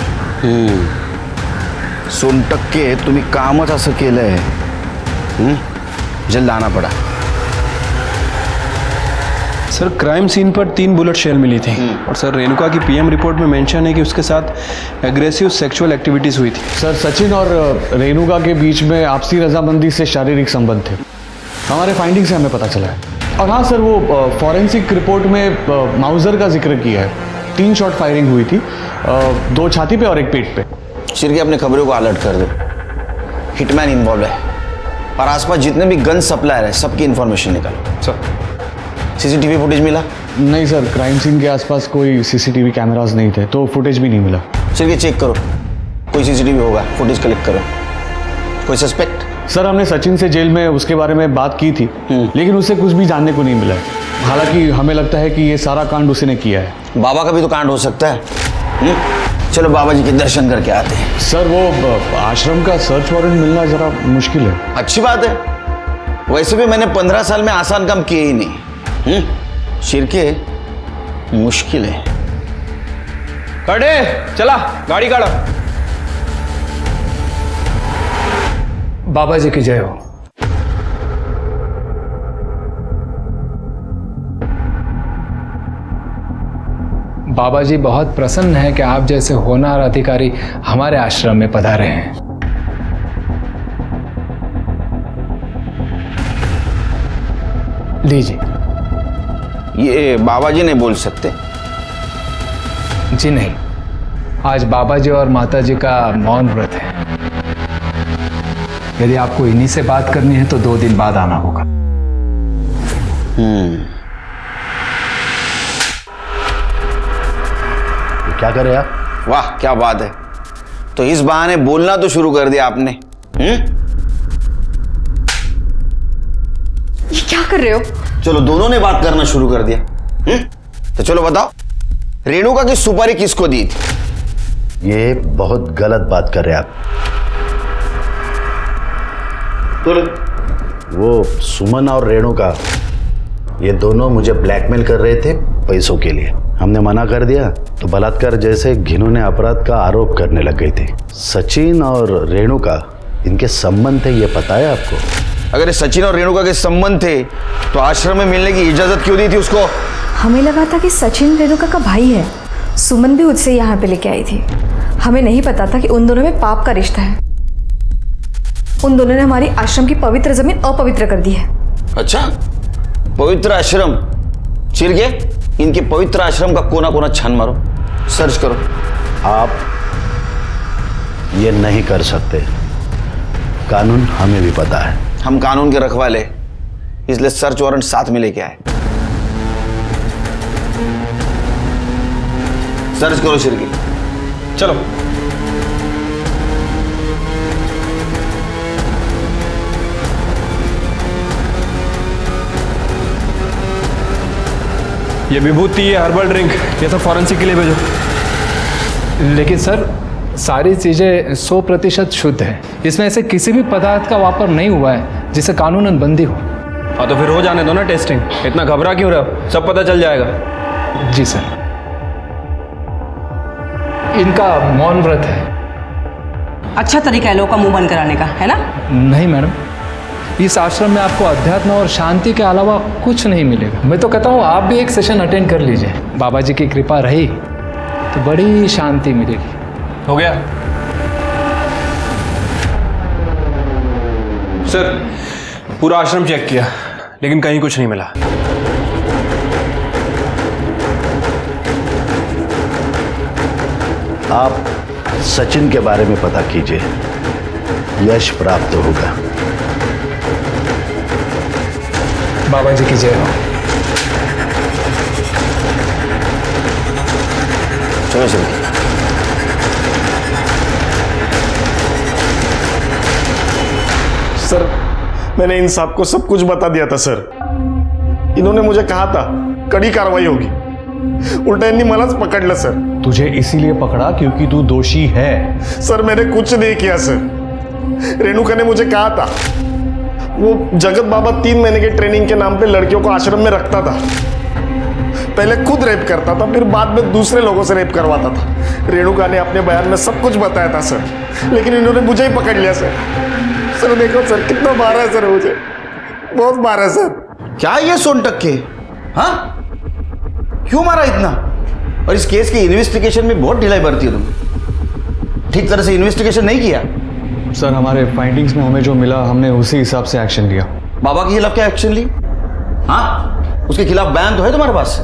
[SPEAKER 17] सोनटक्के तुम्ही कामच असं केलंय, जल्द आना पड़ा।
[SPEAKER 18] सर क्राइम सीन पर 3 बुलेट शेल मिली थी और सर रेणुका की पीएम रिपोर्ट में मेंशन है कि उसके साथ एग्रेसिव सेक्सुअल एक्टिविटीज हुई थी।
[SPEAKER 16] सर सचिन और रेणुका के बीच में आपसी रजामंदी से शारीरिक संबंध थे, हमारे फाइंडिंग से हमें पता चला है। और हाँ सर, वो फॉरेंसिक रिपोर्ट में माउजर का जिक्र किया है। 3 शॉट फायरिंग हुई थी, 2 छाती पे और 1 पेट पे।
[SPEAKER 17] शिरके अपने खबरों को अलर्ट कर दो, हिटमैन इन्वॉल्व है और आसपास जितने भी गन सप्लायर है सबकी इंफॉर्मेशन निकालो। सर सीसीटीवी फुटेज
[SPEAKER 16] नहीं सर, क्राइम सीन के आसपास कोई सीसीटीवी कैमरास नहीं थे, तो फुटेज भी नहीं मिला।
[SPEAKER 17] चलिए चेक करो, कोई सीसीटीवी होगा, फुटेज कलेक्ट करो। कोई सस्पेक्ट?
[SPEAKER 16] सर हमने सचिन से जेल में उसके बारे में बात की थी, लेकिन उससे कुछ भी जानने को नहीं मिला है। हालांकि हमें लगता है कि ये सारा कांड उसी ने किया है।
[SPEAKER 17] बाबा का भी तो कांड हो सकता है। चलो बाबा जी के दर्शन करके आते हैं।
[SPEAKER 16] सर वो आश्रम का सर्च वारंट मिलना जरा मुश्किल है।
[SPEAKER 17] अच्छी बात है, वैसे भी मैंने 15 साल में आसान काम किए ही नहीं। शिरके मुश्किल है।
[SPEAKER 18] खड़े, चला गाड़ी काढ़ो।
[SPEAKER 23] बाबा जी की जय हो। बाबा जी बहुत प्रसन्न है कि आप जैसे होनहार अधिकारी हमारे आश्रम में पधारे हैं। लीजिए।
[SPEAKER 17] ये बाबा जी नहीं बोल सकते?
[SPEAKER 23] जी नहीं, आज बाबा जी और माता जी का मौन व्रत है। यदि आपको इन्हीं से बात करनी है तो 2 दिन बाद आना होगा।
[SPEAKER 17] क्या कर रहे आप? वाह क्या बात है, तो इस बहाने बोलना तो शुरू कर दिया आपने।
[SPEAKER 22] ये क्या कर रहे हो?
[SPEAKER 17] चलो दोनों ने बात करना शुरू कर दिया। तो चलो बताओ, रेणुका की सुपारी किसको दी थी?
[SPEAKER 3] ये बहुत गलत बात कर रहे आप। वो सुमन और रेणुका ये दोनों मुझे ब्लैकमेल कर रहे थे पैसों के लिए। हमने मना कर दिया तो बलात्कार जैसे घिनौने अपराध का आरोप करने लग गई थी। सचिन और रेणुका इनके संबंध थे, ये पता है आपको?
[SPEAKER 17] अगर सचिन और रेणुका के संबंध थे तो आश्रम में मिलने की इजाजत क्यों दी थी उसको?
[SPEAKER 13] हमें लगा था कि सचिन रेणुका का भाई है। सुमन भी उससे यहाँ पे लेके आई थी। हमें नहीं पता था कि उन दोनों में पाप का रिश्ता है। उन दोनों ने हमारी आश्रम की पवित्र जमीन अपवित्र कर दी है।
[SPEAKER 17] अच्छा, पवित्र आश्रम? चिरगे, इनके पवित्र आश्रम का कोना कोना छान मारो, सर्च करो।
[SPEAKER 3] आप ये नहीं कर सकते, कानून हमें भी पता है।
[SPEAKER 17] हम कानून के रखवाले, इसलिए सर्च वारंट साथ में लेके आए। सर्च करो शिरगी।
[SPEAKER 18] चलो। ये विभूति, ये हर्बल ड्रिंक, ये सब फॉरेंसिक के लिए भेजो।
[SPEAKER 23] लेकिन सर सारी चीज़ें 100% शुद्ध है। इसमें ऐसे किसी भी पदार्थ का वापर नहीं हुआ है जिसे कानूनन बंदी हो।
[SPEAKER 18] हाँ तो फिर हो जाने दो ना टेस्टिंग, इतना घबरा क्यों रहे हो? सब पता चल जाएगा।
[SPEAKER 23] जी सर। इनका मौन व्रत है।
[SPEAKER 8] अच्छा तरीका है लोगों का मुंह बंद कराने का, है ना?
[SPEAKER 23] नहीं मैडम, इस आश्रम में आपको अध्यात्म और शांति के अलावा कुछ नहीं मिलेगा। मैं तो कहता हूँ आप भी एक सेशन अटेंड कर लीजिए। बाबा जी की कृपा रही तो बड़ी शांति मिलेगी।
[SPEAKER 18] हो गया सर, पूरा आश्रम चेक किया लेकिन कहीं कुछ नहीं मिला।
[SPEAKER 3] आप सचिन के बारे में पता कीजिए, यश प्राप्त होगा।
[SPEAKER 23] बाबा जी की जय हो।
[SPEAKER 17] चलो चलो।
[SPEAKER 19] सर मैंने इन साहब को सब कुछ बता दिया था सर। इन्होंने मुझे कहा था कड़ी कार्रवाई होगी, उल्टा इन्हीं मलाज पकड़ ला सर।
[SPEAKER 16] तुझे इसीलिए पकड़ा क्योंकि तू दोषी है।
[SPEAKER 19] सर मैंने कुछ नहीं किया सर। रेणुका ने मुझे कहा था वो जगत बाबा 3 महीने के ट्रेनिंग के नाम पे लड़कियों को आश्रम में रखता था। पहले खुद रेप करता था, फिर बाद में दूसरे लोगों से रेप करवाता था। रेणुका ने अपने बयान में सब कुछ बताया था सर, लेकिन इन्होंने मुझे ही पकड़ लिया सर। सर देखो सर कितना मारा है सर, मुझे बहुत मारा है सर।
[SPEAKER 17] क्या ये सोन टक्के? हाँ क्यों मारा इतना? और इस केस की इन्वेस्टिगेशन में बहुत ढिलाई बरती है तुम। ठीक तरह से इन्वेस्टिगेशन नहीं किया।
[SPEAKER 16] सर हमारे फाइंडिंग्स में हमें जो मिला हमने उसी हिसाब से एक्शन लिया।
[SPEAKER 17] बाबा के खिलाफ क्या एक्शन ली? हाँ उसके खिलाफ बयान तो है तुम्हारे पास?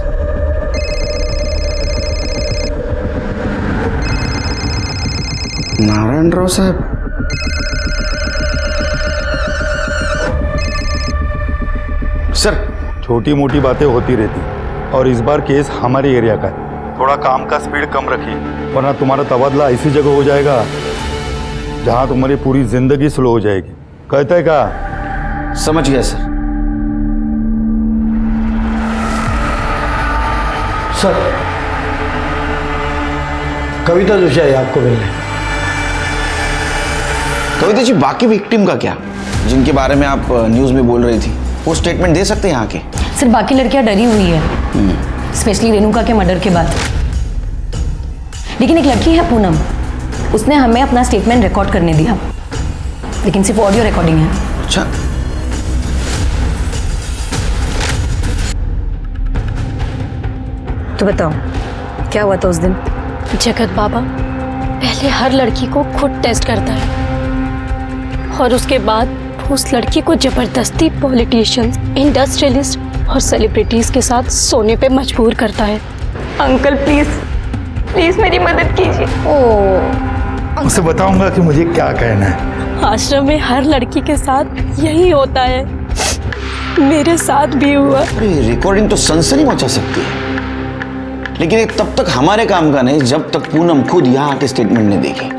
[SPEAKER 17] नारायण राव साहब, सर
[SPEAKER 14] छोटी मोटी बातें होती रहती,
[SPEAKER 20] और इस बार केस हमारे एरिया का है। थोड़ा काम का स्पीड कम रखिए, वरना तुम्हारा तबादला ऐसी जगह हो जाएगा जहां तुम्हारी पूरी जिंदगी स्लो हो जाएगी। कहते हैं का?
[SPEAKER 17] समझ गया सर।
[SPEAKER 4] सर, कविता जोशी आई आपको मिलने।
[SPEAKER 17] कविता जी, बाकी विक्टिम का क्या, जिनके बारे में आप न्यूज में बोल रही थी, वो स्टेटमेंट दे सकते हैं यहाँ के?
[SPEAKER 5] सर, बाकी लड़कियां डरी हुई है, स्पेशली रेणुका के मर्डर के बाद। लेकिन एक लड़की है पूनम, उसने हमें अपना स्टेटमेंट रिकॉर्ड करने दिया, लेकिन सिर्फ ऑडियो रिकॉर्डिंग है।
[SPEAKER 17] अच्छा,
[SPEAKER 5] तो बताओ क्या हुआ था उस दिन?
[SPEAKER 15] जगत बाबा पहले हर लड़की को खुद टेस्ट करता है और उसके बाद उस लड़की को जबरदस्ती पॉलिटिशियंस, इंडस्ट्रियलिस्ट और सेलिब्रिटीज के साथ सोने पे मजबूर करता है।
[SPEAKER 22] अंकल प्लीज प्लीज मेरी मदद कीजिए।
[SPEAKER 20] उसे बताऊंगा कि मुझे क्या कहना है।
[SPEAKER 15] आश्रम में हर लड़की के साथ यही होता है, मेरे साथ भी हुआ।
[SPEAKER 17] रिकॉर्डिंग तो सनसनी मचा सकती है, लेकिन ये तब तक हमारे काम का नहीं जब तक पूनम खुद यहाँ आके स्टेटमेंट नहीं देगी,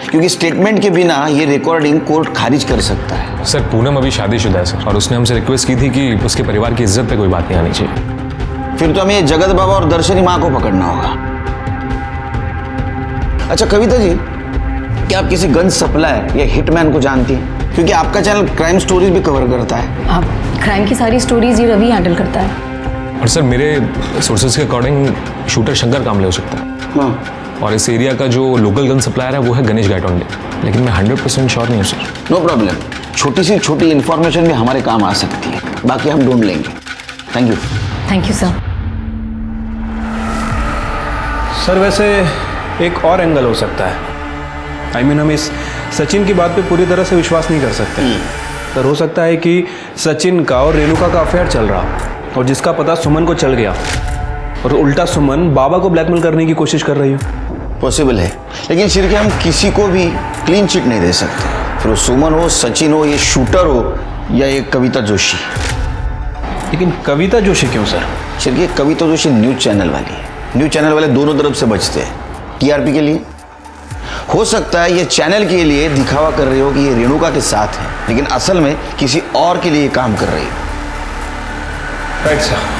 [SPEAKER 17] क्योंकि स्टेटमेंट के बिना ये रिकॉर्डिंग कोर्ट खारिज कर सकता है।
[SPEAKER 12] सर, पूनम अभी शादीशुदा है सर, और उसने हमसे रिक्वेस्ट की थी कि उसके परिवार की इज्जत पे कोई बात नहीं आनी चाहिए।
[SPEAKER 17] फिर तो हमें जगत बाबा और दर्शनी माँ को पकड़ना होगा। अच्छा कविता जी, क्या आप किसी गन सप्लायर या हिटमैन को जानती हैं? क्योंकि आपका चैनल क्राइम स्टोरीज भी कवर करता है।
[SPEAKER 5] आप क्राइम की सारी स्टोरीज ये रवि हैंडल करता है।
[SPEAKER 12] और सर, मेरे सोर्सेज के अकॉर्डिंग शूटर शंकर कामले हो सकता है।
[SPEAKER 17] हाँ।
[SPEAKER 12] और इस एरिया का जो लोकल गन सप्लायर है वो है गणेश गायटोंडे, लेकिन मैं 100% श्योर नहीं हूँ सर।
[SPEAKER 17] नो प्रॉब्लम, छोटी सी छोटी इन्फॉर्मेशन भी हमारे काम आ सकती है, बाकी हम ढूंढ लेंगे। Thank you.
[SPEAKER 5] Thank you sir.
[SPEAKER 18] Sir, वैसे एक और एंगल हो सकता है। I mean, हम इस सचिन की बात पे पूरी तरह से विश्वास नहीं कर सकते। सर, हो सकता है कि सचिन का और रेणुका का अफेयर चल रहा और जिसका पता सुमन को चल गया, और उल्टा सुमन बाबा को ब्लैकमेल करने की कोशिश कर रही हो।
[SPEAKER 17] पॉसिबल है, लेकिन सिर्फ हम किसी को भी क्लीन चिट नहीं दे सकते, फिर वो सुमन हो, सचिन हो, ये शूटर हो या ये कविता जोशी।
[SPEAKER 18] लेकिन कविता जोशी क्यों सर?
[SPEAKER 17] सिर्फ ये कविता जोशी न्यूज चैनल वाली है। न्यूज चैनल वाले दोनों तरफ से बचते हैं, टीआरपी के लिए। हो सकता है ये चैनल के लिए दिखावा कर रही हो कि ये रेणुका के साथ है, लेकिन असल में किसी और के लिए काम कर रही हो।
[SPEAKER 18] Right sir.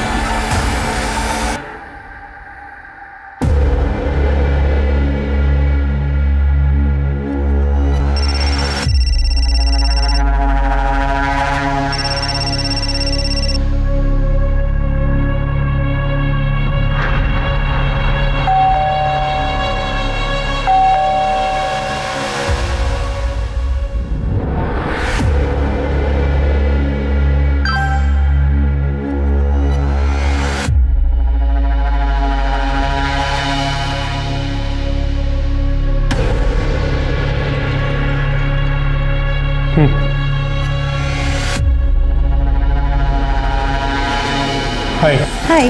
[SPEAKER 4] हाय।
[SPEAKER 5] हाय।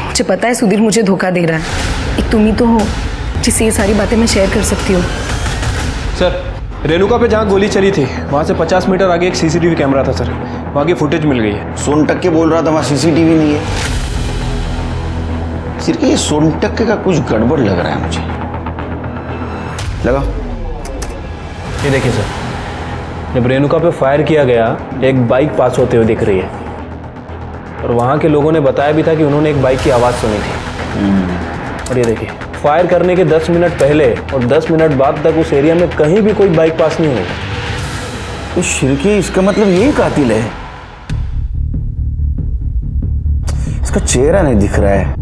[SPEAKER 5] मुझे पता है सुधीर मुझे धोखा दे रहा है। एक तुम ही तो हो जिससे ये सारी बातें मैं शेयर कर सकती हूँ।
[SPEAKER 18] सर, रेणुका पे जहाँ गोली चली थी वहाँ से 50 मीटर आगे एक सीसीटीवी कैमरा था सर, वहाँ की फुटेज मिल गई है।
[SPEAKER 17] सोनटक्के बोल रहा था वहाँ सीसीटीवी नहीं है। सिर्फ ये सोनटक्के का कुछ गड़बड़ लग रहा है मुझे। लगा?
[SPEAKER 18] ये देखिए सर, जब रेणुका पे फायर किया गया एक बाइक पास होते हुए दिख रही है, और वहाँ के लोगों ने बताया भी था कि उन्होंने एक बाइक की आवाज़ सुनी थी। और ये देखिए, फायर करने के 10 मिनट पहले और 10 मिनट बाद तक उस एरिया में कहीं भी कोई बाइक पास नहीं हुई।
[SPEAKER 17] तो शिरके, इसका मतलब यही कातिल है। इसका चेहरा नहीं दिख रहा है,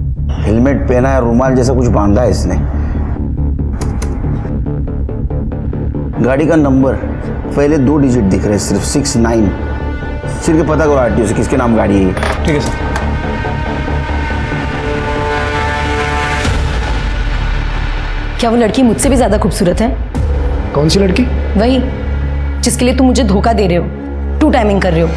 [SPEAKER 17] हेलमेट पहना है, रुमाल जैसा कुछ बांधा है इसने। गाड़ी का नंबर पहले 2 डिजिट दिख रहे हैं सिर्फ, 69। सिर्फ पता करो आरटीओ से किसके नाम गाड़ी है।
[SPEAKER 18] ठीक है सर।
[SPEAKER 5] क्या वो लड़की मुझसे भी ज्यादा खूबसूरत है?
[SPEAKER 4] कौन सी लड़की?
[SPEAKER 5] वही जिसके लिए तुम मुझे धोखा दे रहे हो, 2 टाइमिंग कर रहे हो।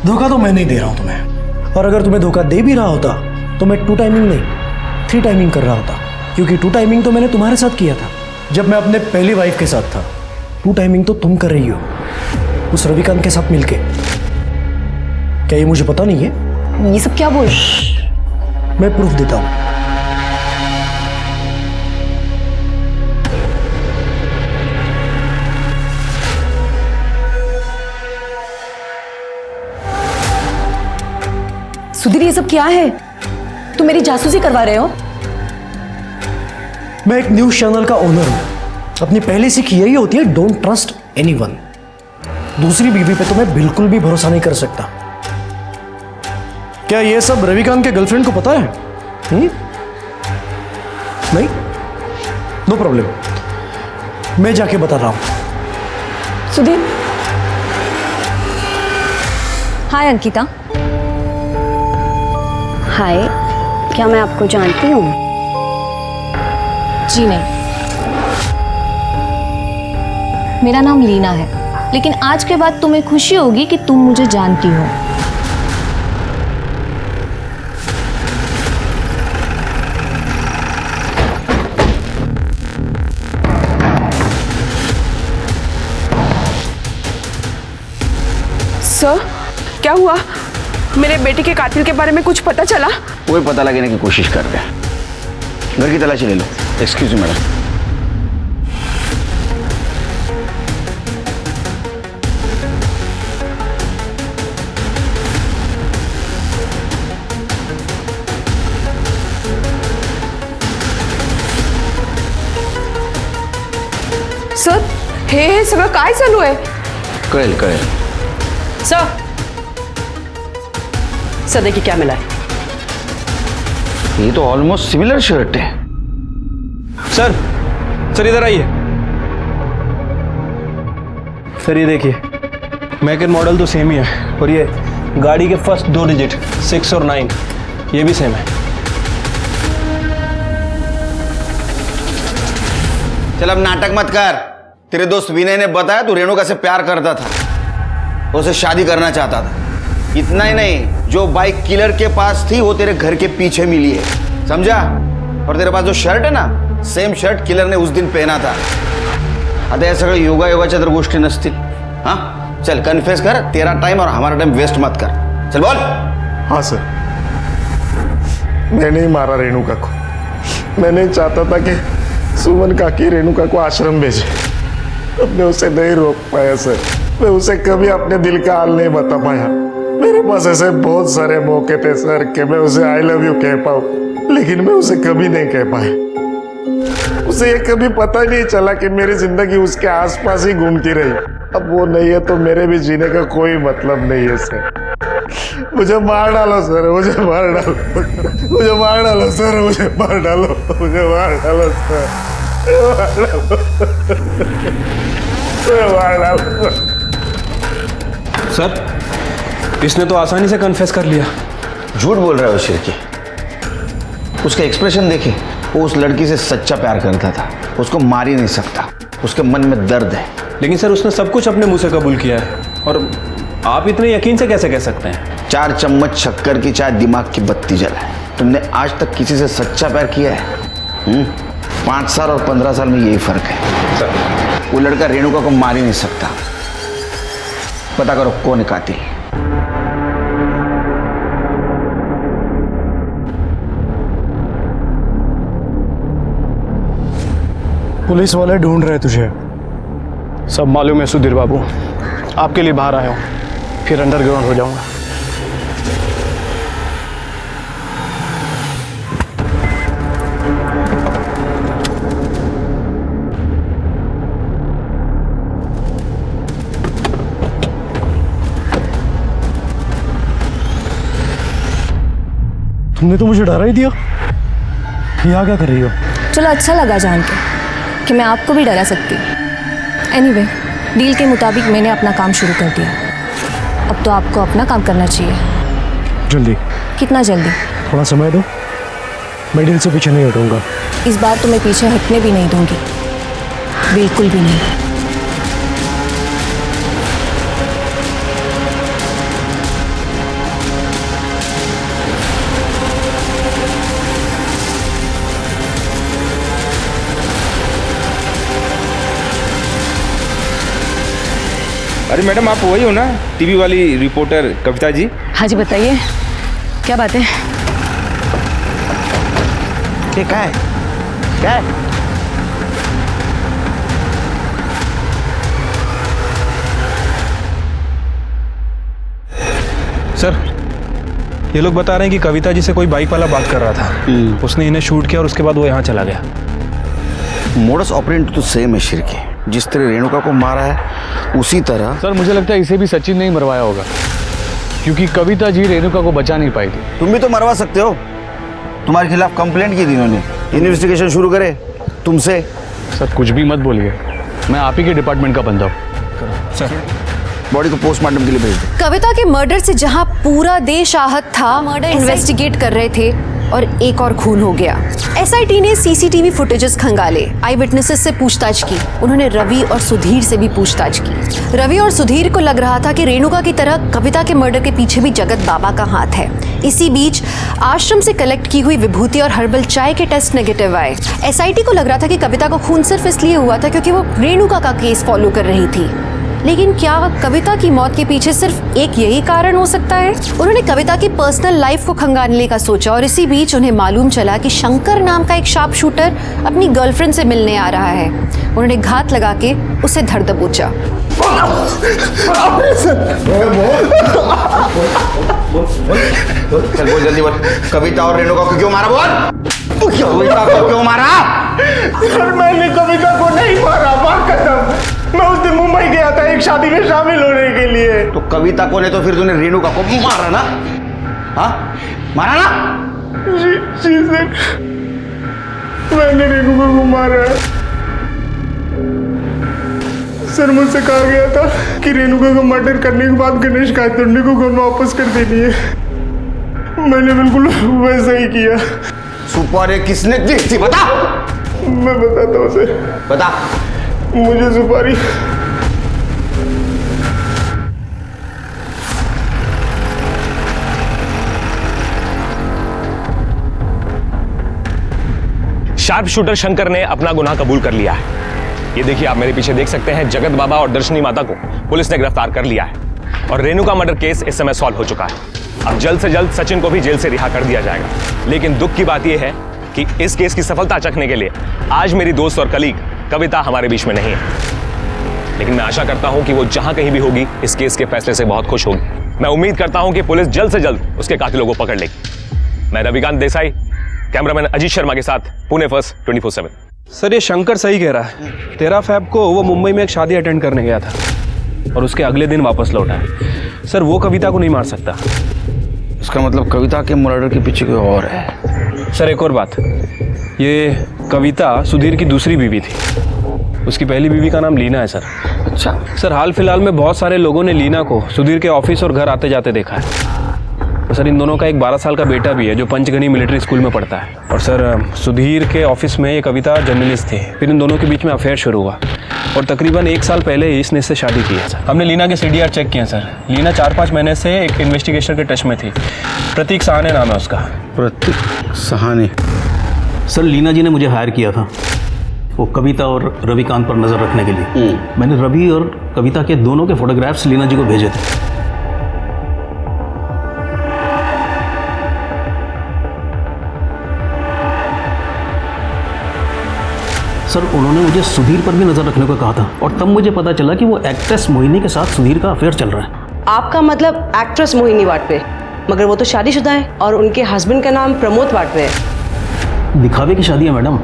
[SPEAKER 4] धोखा तो मैं नहीं दे रहा हूं तुम्हें, और अगर तुम्हें धोखा दे भी रहा होता तो मैं 2 टाइमिंग नहीं 3 टाइमिंग कर रहा होता। क्योंकि टू टाइमिंग तो मैंने तुम्हारे साथ किया था जब मैं अपने पहली वाइफ के साथ था। टू टाइमिंग तो तुम कर रही हो उस रविकांत के साथ मिलके। क्या ये मुझे पता नहीं है?
[SPEAKER 5] ये सब क्या बोल?
[SPEAKER 4] मैं प्रूफ देता हूं।
[SPEAKER 5] सुधीर, ये सब क्या है? तुम मेरी जासूसी करवा रहे हो?
[SPEAKER 4] मैं एक न्यूज चैनल का ओनर हूं। अपनी पहली सीख यही होती है, डोंट ट्रस्ट एनीवन। दूसरी बीवी पे तो मैं बिल्कुल भी भरोसा नहीं कर सकता। क्या ये सब रविकांत के गर्लफ्रेंड को पता है? नहीं? नो प्रॉब्लम, मैं जाके बता रहा हूं।
[SPEAKER 5] सुधीर। हाय अंकिता।
[SPEAKER 15] हाय, क्या मैं आपको जानती हूँ?
[SPEAKER 5] जी नहीं, मेरा नाम लीना है, लेकिन आज के बाद तुम्हें खुशी होगी कि तुम मुझे जानती हो।
[SPEAKER 22] सर, क्या हुआ? मेरे बेटे के कातिल के बारे में कुछ पता चला?
[SPEAKER 17] वो ही पता लगाने की कोशिश कर रहे हैं। घर की तलाशी ले लो। Excuse me madam.
[SPEAKER 22] सर, हे सगळं काय चालू आहे?
[SPEAKER 17] कळेल कळेल।
[SPEAKER 8] सर, सर देखिए क्या मिला है।
[SPEAKER 17] ये तो ऑलमोस्ट सिमिलर शर्ट है।
[SPEAKER 18] सर, सर इधर आइए। सर ये देखिए, मेक एंड मॉडल तो सेम ही है, और ये गाड़ी के फर्स्ट 2 डिजिट 6 और 9 ये भी सेम है।
[SPEAKER 17] चल अब नाटक मत कर। तेरे दोस्त विनय ने बताया तू रेणुका से प्यार करता था, उसे शादी करना चाहता था। इतना ही नहीं, जो बाइक किलर के पास थी वो तेरे घर के पीछे मिली है, समझा? और तेरे पास जो शर्ट है ना, सेम शर्ट किलर ने उस दिन पहना था। आता या सगळं योगा योगाच्या तर गोष्टी नसतील। हाँ चल कन्फेस कर, तेरा टाइम और हमारा टाइम वेस्ट मत कर। चल बोल।
[SPEAKER 7] हाँ सर, मैंने ही मारा रेणुका को। मैं नहीं चाहता था कि सुमन काकी रेणुका को आश्रम भेजे। अब मैं उसे नहीं रोक पाया सर। मैं उसे कभी अपने दिल का हाल नहीं बता पाया। मेरे पास ऐसे बहुत सारे मौके थे सर कि मैं उसे आई लव यू कह पाऊँ, लेकिन मैं उसे कभी नहीं कह पाया। उसे ये कभी पता ही नहीं चला कि मेरी जिंदगी उसके आसपास ही घूमती रही। अब वो नहीं है तो मेरे भी जीने का कोई मतलब नहीं है सर। मुझे मार डालो सर, मुझे मार डालो, मुझे मार डालो सर, मुझे मार डालो, मुझे मार डालो सर, मार डालो।
[SPEAKER 18] सर, इसने तो आसानी से कन्फेस कर लिया।
[SPEAKER 17] झूठ बोल रहा है उस शेर। उसका एक्सप्रेशन देखिए, वो उस लड़की से सच्चा प्यार करता था, उसको मार ही नहीं सकता। उसके मन में दर्द है।
[SPEAKER 18] लेकिन सर उसने सब कुछ अपने मुंह से कबूल किया है, और आप इतने यकीन से कैसे कह सकते हैं?
[SPEAKER 17] 4 चम्मच शक्कर की चाय दिमाग की बत्ती जलाए। तुमने आज तक किसी से सच्चा प्यार किया है? 5 साल और 15 साल में यही फर्क है सर। वो लड़का रेणुका को मार ही नहीं सकता। पता करो कौन है कातिल।
[SPEAKER 4] पुलिस वाले ढूंढ रहे तुझे।
[SPEAKER 7] सब मालूम है सुधीर बाबू, आपके लिए बाहर आया हूँ, फिर अंडरग्राउंड हो जाऊंगा।
[SPEAKER 4] तुमने तो मुझे डरा ही दिया। यहाँ क्या कर रही हो?
[SPEAKER 5] चलो अच्छा लगा जान के कि मैं आपको भी डरा सकती हूँ। एनीवे, डील के मुताबिक मैंने अपना काम शुरू कर दिया। अब तो आपको अपना काम करना चाहिए।
[SPEAKER 4] जल्दी।
[SPEAKER 5] कितना जल्दी?
[SPEAKER 4] थोड़ा समय दो, मैं डील से पीछे नहीं हटूंगा।
[SPEAKER 5] इस बार तो मैं पीछे हटने भी नहीं दूंगी, बिल्कुल भी नहीं।
[SPEAKER 10] अरे मैडम, आप वही हो ना, टीवी वाली रिपोर्टर कविता जी?
[SPEAKER 5] हाँ जी, बताइए क्या बात है?
[SPEAKER 17] क्या है? क्या है?
[SPEAKER 18] सर, ये लोग बता रहे हैं कि कविता जी से कोई बाइक वाला बात कर रहा था। उसने इन्हें शूट किया और उसके बाद वो यहाँ चला गया।
[SPEAKER 17] मोडस ऑपरेंडी तो सेम है शिरके। जिस तरह रेणुका को मारा है उसी तरह।
[SPEAKER 16] सर, मुझे लगता है इसे भी सचिन ने ही मरवाया होगा, क्योंकि कविता जी रेणुका को बचा नहीं पाई थी।
[SPEAKER 17] तुम भी तो मरवा सकते हो। तुम्हारे खिलाफ कंप्लेंट की थी इन्होंने। इन्वेस्टिगेशन शुरू करे तुमसे।
[SPEAKER 16] सर, कुछ भी मत बोलिए, मैं आप ही के डिपार्टमेंट का बंदा हूँ।
[SPEAKER 18] सर,
[SPEAKER 17] बॉडी को पोस्टमार्टम के लिए भेज दो।
[SPEAKER 1] कविता के मर्डर से जहां पूरा देश आहत था, मर्डर इन्वेस्टिगेट कर रहे थे और एक और खून हो गया। एसआईटी ने सीसीटीवी फुटेजेस खंगाले, आई विटनेसेस से पूछताछ की। उन्होंने रवि और सुधीर से भी पूछताछ की। रवि और सुधीर को लग रहा था कि रेणुका की तरह कविता के मर्डर के पीछे भी जगत बाबा का हाथ है। इसी बीच आश्रम से कलेक्ट की हुई विभूति और हर्बल चाय के टेस्ट नेगेटिव आए। एसआईटी को लग रहा था कि कविता को खून सिर्फ इसलिए हुआ था क्योंकि वो रेणुका का केस फॉलो कर रही थी। लेकिन क्या कविता की मौत के पीछे सिर्फ एक यही कारण हो सकता है? उन्होंने कविता की पर्सनल लाइफ को खंगालने का सोचा और इसी बीच उन्हें मालूम चला कि शंकर नाम का एक शार्प शूटर अपनी गर्लफ्रेंड से मिलने आ रहा है। उन्होंने घात लगा के उसे धर दबोचा।
[SPEAKER 17] चल बोल, जल्दी बोल। कविता और रेणुका को क्यों मारा? बोल, कविता को क्यों मारा?
[SPEAKER 19] सर, मैंने कविता को नहीं मारा, बात खत्म। मैं उस दिन मुंबई गया था एक शादी में शामिल होने के लिए।
[SPEAKER 17] तो कविता को नहीं तो फिर तूने रेणुका को मारा ना? हाँ, मारा ना?
[SPEAKER 19] जी सर, मैंने रेणुका को मारा। सर, मुझसे कहा गया था कि रेणुका को मर्डर करने के बाद गणेश कायतुंडे को गन वापस कर देनी है। मैंने बिल्कुल वैसा ही किया।
[SPEAKER 17] सुपारी किसने दी थी बता?
[SPEAKER 19] मैं बताता हूँ सर।
[SPEAKER 17] बता।
[SPEAKER 19] मुझे सुपारी
[SPEAKER 11] शार्प शूटर शंकर ने अपना गुनाह कबूल कर लिया है। ये देखिए, आप मेरे पीछे देख सकते हैं, जगत बाबा और दर्शनी माता को पुलिस ने गिरफ्तार कर लिया है और रेणुका मर्डर केस इस समय सॉल्व हो चुका है। अब जल्द से जल्द सचिन को भी जेल से रिहा कर दिया जाएगा। लेकिन दुख की बात यह है कि इस केस की सफलता चखने के लिए आज मेरी दोस्त और कलीग कविता हमारे बीच में नहीं है। लेकिन मैं आशा करता हूं कि वो जहां कहीं भी होगी इस केस के फैसले से बहुत खुश होगी। मैं उम्मीद करता हूं कि पुलिस जल्द से जल्द उसके कातिलों को पकड़ लेगी। मैं रविकांत देसाई, कैमरामैन अजीत शर्मा के साथ, पुणे फर्स्ट 24/7।
[SPEAKER 18] सर, ये शंकर सही कह रहा है। 13 फ़रवरी को वो मुंबई में एक शादी अटेंड करने गया था और उसके अगले दिन वापस लौटा है। सर, वो कविता को नहीं मार सकता।
[SPEAKER 17] इसका मतलब कविता के मर्डर के पीछे कोई और है।
[SPEAKER 18] सर, एक और बात, ये कविता सुधीर की दूसरी बीवी थी। उसकी पहली बीवी का नाम लीना है सर।
[SPEAKER 17] अच्छा।
[SPEAKER 18] सर, हाल फिलहाल में बहुत सारे लोगों ने लीना को सुधीर के ऑफिस और घर आते जाते देखा है। और सर, इन दोनों का एक 12 साल का बेटा भी है जो पंचगनी मिलिट्री स्कूल में पढ़ता है। और सर, सुधीर के ऑफिस में ये कविता जर्नलिस्ट थी। फिर इन दोनों के बीच में अफेयर शुरू हुआ और तकरीबन 1 साल पहले ही इसने इससे शादी की है सर। हमने लीना के CDR चेक किए सर। लीना 4-5 महीने से एक इन्वेस्टिगेशन के टच में थी। प्रतीक सहाने नाम है उसका।
[SPEAKER 17] प्रतीक सहाने?
[SPEAKER 21] सर, लीना जी ने मुझे हायर किया था वो कविता और रविकांत पर नज़र रखने के लिए। मैंने रवि और कविता के दोनों के फोटोग्राफ्स लीना जी को भेजे थे। सर, उन्होंने मुझे सुधीर पर भी नज़र रखने को कहा था और तब मुझे पता चला कि वो एक्ट्रेस मोहिनी के साथ सुधीर का अफेयर चल रहा है।
[SPEAKER 8] आपका मतलब एक्ट्रेस मोहिनी वाटवे, मगर वो तो शादीशुदा है और उनके हस्बैंड का नाम प्रमोद वाटवे है।
[SPEAKER 21] दिखावे की शादी है मैडम।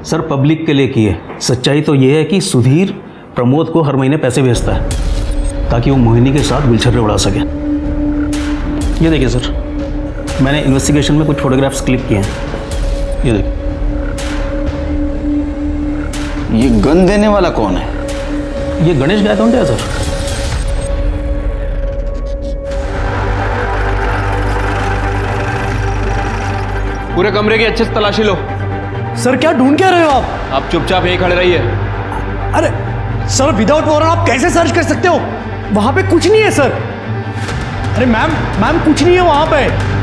[SPEAKER 21] सर, पब्लिक के लिए की है। सच्चाई तो ये है कि सुधीर प्रमोद को हर महीने पैसे भेजता है ताकि वो मोहिनी के साथ गुलछर्रे उड़ा सके। ये देखिए सर, मैंने इन्वेस्टिगेशन में कुछ फोटोग्राफ्स क्लिक किए हैं। ये देखिए।
[SPEAKER 17] ये गन देने वाला कौन है?
[SPEAKER 21] ये गणेश गायतोंडे है सर।
[SPEAKER 18] पूरे कमरे की अच्छे से तलाशी लो।
[SPEAKER 4] सर, क्या ढूंढ क्या रहे हो आप?
[SPEAKER 18] आप चुपचाप यहीं खड़े रहिए।
[SPEAKER 4] अरे सर, विदाउट वारंट आप कैसे सर्च कर सकते हो? वहां पे कुछ नहीं है सर। अरे मैम कुछ नहीं है वहां पे।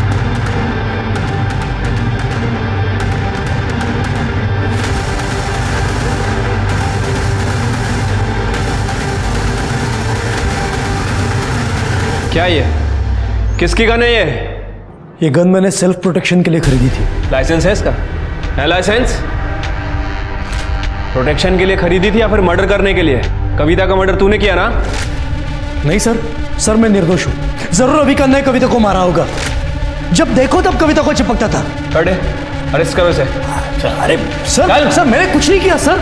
[SPEAKER 18] क्या ये किसकी गन है
[SPEAKER 4] ये गन मैंने सेल्फ प्रोटेक्शन के लिए खरीदी थी।
[SPEAKER 18] लाइसेंस है इसका? है लाइसेंस? प्रोटेक्शन के लिए खरीदी थी या फिर मर्डर करने के लिए? कविता का मर्डर तूने किया ना?
[SPEAKER 4] नहीं सर, सर मैं निर्दोष हूं। जरूर रविकांत ने कविता को मारा होगा। जब देखो तब कविता को चिपकता था।
[SPEAKER 18] अरे अरेस्ट करो इसे।
[SPEAKER 4] अरे सर, सर मैंने कुछ नहीं किया सर।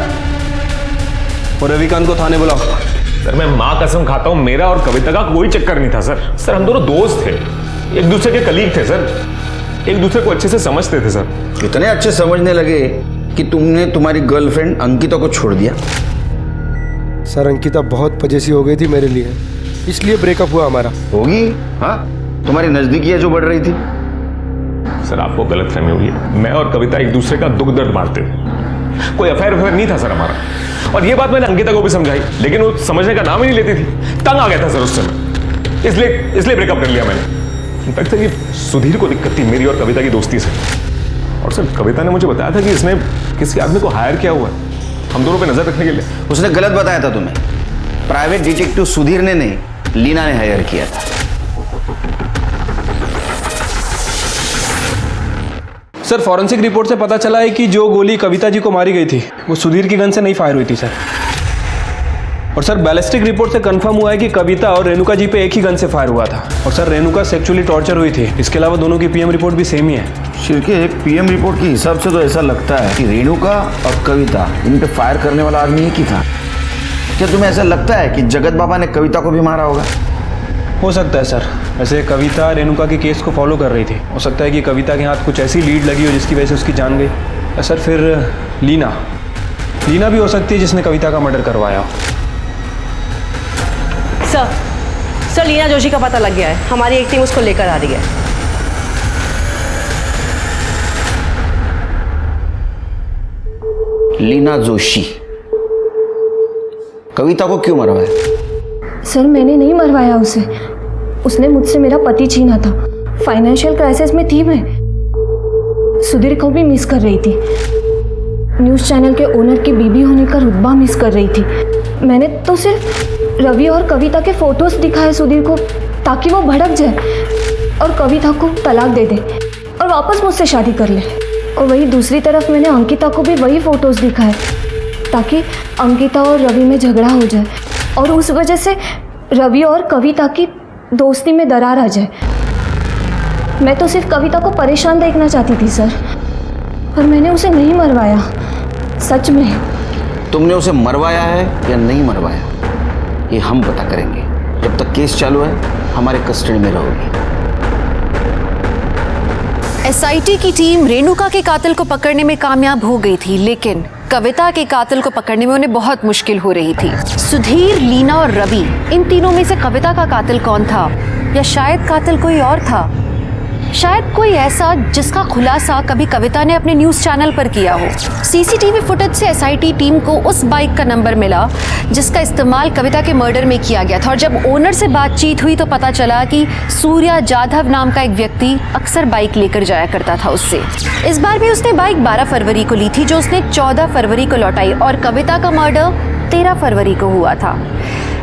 [SPEAKER 18] और रविकांत को थाने बुलाओ।
[SPEAKER 11] सर मैं माँ कसम खाता हूँ, मेरा और कविता का कोई चक्कर नहीं था सर। सर हम दोनों दोस्त थे, एक दूसरे के कलीग थे सर, एक दूसरे को अच्छे से समझते थे सर।
[SPEAKER 17] इतने अच्छे समझने लगे कि तुमने तुम्हारी गर्लफ्रेंड अंकिता को छोड़ दिया?
[SPEAKER 19] सर अंकिता बहुत पजेसिव हो गई थी मेरे लिए, इसलिए ब्रेकअप हुआ हमारा।
[SPEAKER 17] होगी, हाँ, तुम्हारी नजदीकियां जो बढ़ रही थी।
[SPEAKER 11] सर आपको गलतफहमी हुई है, मैं और कविता एक दूसरे का दुख दर्द बांटते थे, कोई अफेयर नहीं था सर हमारा। और ये बात मैंने अंकिता को भी समझाई, लेकिन वो समझने का नाम ही नहीं लेती थी। तंग आ गया था सर उस समय, इसलिए ब्रेकअप कर लिया मैंने। इनफैक्ट सर ये सुधीर को दिक्कत थी मेरी और कविता की दोस्ती से। और सर कविता ने मुझे बताया था कि इसने किसी आदमी को हायर किया हुआ है हम दोनों पे नजर रखने के लिए।
[SPEAKER 17] उसने गलत बताया था तुम्हें। प्राइवेट डिटेक्टिव सुधीर ने नहीं, लीना ने हायर किया था।
[SPEAKER 18] सर फॉरेंसिक रिपोर्ट से पता चला है कि जो गोली कविता जी को मारी गई थी वो सुधीर की गन से नहीं फायर हुई थी सर। और सर बैलिस्टिक रिपोर्ट से कंफर्म हुआ है कि कविता और रेणुका जी पे एक ही गन से फायर हुआ था। और सर रेणुका सेक्सुअली टॉर्चर हुई थी। इसके अलावा दोनों की पीएम रिपोर्ट भी सेम ही है।
[SPEAKER 17] शिरके, एक पीएम रिपोर्ट के हिसाब से तो ऐसा लगता है कि रेणुका और कविता इन पे फायर करने वाला आदमी एक ही था। क्या तुम्हें ऐसा लगता है कि जगत बाबा ने कविता को भी मारा होगा?
[SPEAKER 18] हो सकता है सर। वैसे कविता रेणुका के केस को फॉलो कर रही थी, हो सकता है कि कविता के हाथ कुछ ऐसी लीड लगी हो जिसकी वजह से उसकी जान गई। सर फिर लीना भी हो सकती है जिसने कविता का मर्डर करवाया हो।
[SPEAKER 8] सर लीना जोशी का पता लग गया है, हमारी एक टीम उसको लेकर आ रही है।
[SPEAKER 17] लीना जोशी कविता को क्यों मरवाया?
[SPEAKER 13] सर मैंने नहीं मरवाया उसे, उसने मुझसे मेरा पति छीना था। फाइनेंशियल क्राइसिस में थी मैं, सुधीर को भी मिस कर रही थी, न्यूज़ चैनल के ओनर की बीबी होने का रुतबा मिस कर रही थी। मैंने तो सिर्फ रवि और कविता के फोटोज दिखाए सुधीर को ताकि वो भड़क जाए और कविता को तलाक दे दे और वापस मुझसे शादी कर ले। और वही दूसरी तरफ मैंने अंकिता को भी वही फोटोज दिखाए ताकि अंकिता और रवि में झगड़ा हो जाए और उस वजह से रवि और कविता की दोस्ती में दरार आ जाए। मैं तो सिर्फ कविता को परेशान देखना चाहती थी सर, पर मैंने उसे नहीं मरवाया। सच में।
[SPEAKER 17] तुमने उसे मरवाया है या नहीं मरवाया ये हम पता करेंगे। जब तक केस चालू है हमारे कस्टडी में रहोगी।
[SPEAKER 1] एसआईटी की टीम रेणुका के कातिल को पकड़ने में कामयाब हो गई थी, लेकिन कविता के कातिल को पकड़ने में उन्हें बहुत मुश्किल हो रही थी। सुधीर, लीना और रवि, इन तीनों में से कविता का कातिल कौन था? या शायद कातिल कोई और था? शायद कोई ऐसा जिसका खुलासा कभी कविता ने अपने न्यूज़ चैनल पर किया हो। सीसीटीवी फुटेज से एसआईटी टीम को उस बाइक का नंबर मिला जिसका इस्तेमाल कविता के मर्डर में किया गया था। और जब ओनर से बातचीत हुई तो पता चला कि सूर्या जाधव नाम का एक व्यक्ति अक्सर बाइक लेकर जाया करता था उससे। इस बार भी उसने बाइक 12 फरवरी को ली थी, जो उसने 14 फरवरी को लौटाई, और कविता का मर्डर 13 फरवरी को हुआ था।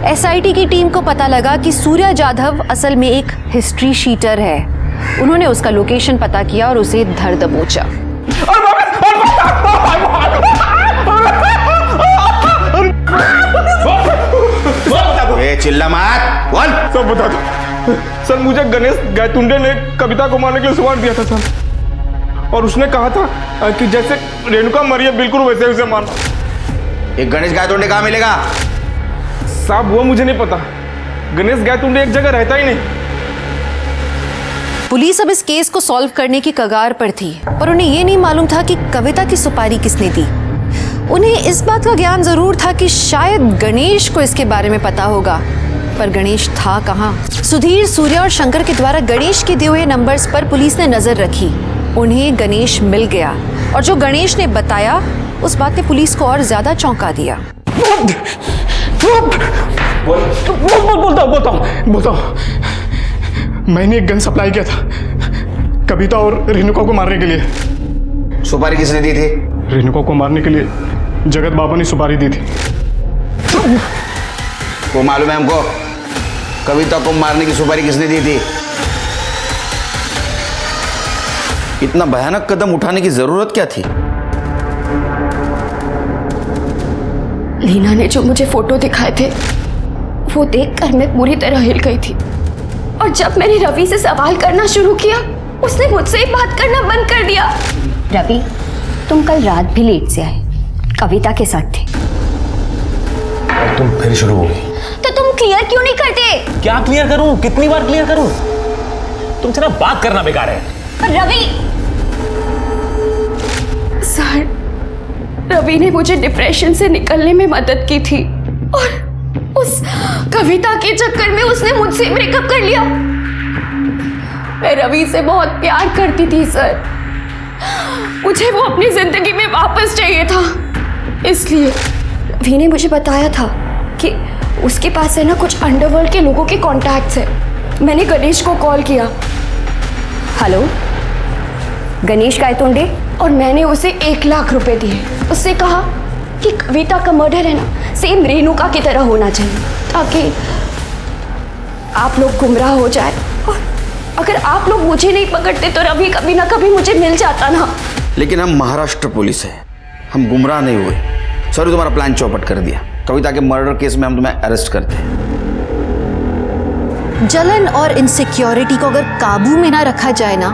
[SPEAKER 1] एसआईटी की टीम को पता लगा कि सूर्या जाधव असल में एक हिस्ट्री शीटर है। उन्होंने उसका लोकेशन पता किया और उसे धर दबोचा।
[SPEAKER 17] चिल्ला मत, बोल।
[SPEAKER 7] सब बता दो सर, मुझे गणेश गायतुंडे ने कविता को मारने के लिए सवाल दिया था सर, और उसने कहा था कि जैसे रेणुका मरी है बिल्कुल वैसे उसे मारना।
[SPEAKER 17] एक गणेश गायतुंडे कहाँ मिलेगा?
[SPEAKER 7] साहब वो मुझे नहीं पता, गणेश गायतुंडे एक जगह रहता ही नहीं।
[SPEAKER 1] पुलिस अब इस केस को सॉल्व करने की कगार पर थी, पर उन्हें ये नहीं मालूम था कि कविता की सुपारी किसने दी। उन्हें इस बात का ज्ञान जरूर था कि शायद गणेश को इसके बारे में पता होगा, पर गणेश था कहाँ? सुधीर, सूर्या और शंकर के द्वारा गणेश के दिए हुए नंबर्स पर पुलिस ने नजर रखी। उन्हें गणेश मिल गया, और जो गणेश ने बताया उस बात ने पुलिस को और ज्यादा चौंका दिया।
[SPEAKER 7] बोलता हूँ मैंने एक गन सप्लाई किया था कविता और रेणुका को मारने के लिए।
[SPEAKER 17] सुपारी किसने दी थी?
[SPEAKER 7] रेणुका को मारने के लिए जगत बाबा ने सुपारी दी थी।
[SPEAKER 17] वो मालूम है हमको। कविता को मारने की सुपारी किसने दी थी? इतना भयानक कदम उठाने की जरूरत क्या थी?
[SPEAKER 15] लीना ने जो मुझे फोटो दिखाए थे वो देखकर मैं पूरी तरह हिल गई थी। और जब मैंने रवि से सवाल करना शुरू किया उसने मुझसे ही बात करना बंद कर दिया।
[SPEAKER 2] रवि, तुम कल रात भी लेट से आए, कविता के साथ थे।
[SPEAKER 4] और तुम फिर शुरू हो गई।
[SPEAKER 2] तो तुम क्लियर क्यों नहीं करते?
[SPEAKER 11] क्या क्लियर करूं? कितनी बार क्लियर करूं? तुमसे ना बात करना बेकार है।
[SPEAKER 2] रवि,
[SPEAKER 15] सर, रवि ने मुझे डिप्रेशन से निकलने में मदद की थी और उस कविता के चक्कर में उसने मुझसे ब्रेकअप कर लिया। मैं रवि से बहुत प्यार करती थी सर, मुझे वो अपनी जिंदगी में वापस चाहिए था। इसलिए रवि ने मुझे बताया था कि उसके पास है ना कुछ अंडरवर्ल्ड के लोगों के कॉन्टैक्ट्स है। मैंने गणेश को कॉल किया।
[SPEAKER 2] हेलो, गणेश गायतोंडे?
[SPEAKER 15] और मैंने उसे 1 लाख रुपए दिए। उससे कहा कि कविता का मर्डर है ना सेम रेणुका की तरह होना चाहिए ताकि आप लोग गुमराह हो जाए। और अगर आप लोग मुझे नहीं पकड़ते तो रवि कभी ना कभी मुझे मिल जाता ना।
[SPEAKER 17] लेकिन हम महाराष्ट्र पुलिस है, हम गुमराह नहीं हुए। सॉरी, तुम्हारा प्लान चौपट कर दिया। कविता के मर्डर केस में हम तुम्हें अरेस्ट करते हैं।
[SPEAKER 1] जलन और इनसिक्योरिटी को अगर काबू में ना रखा जाए ना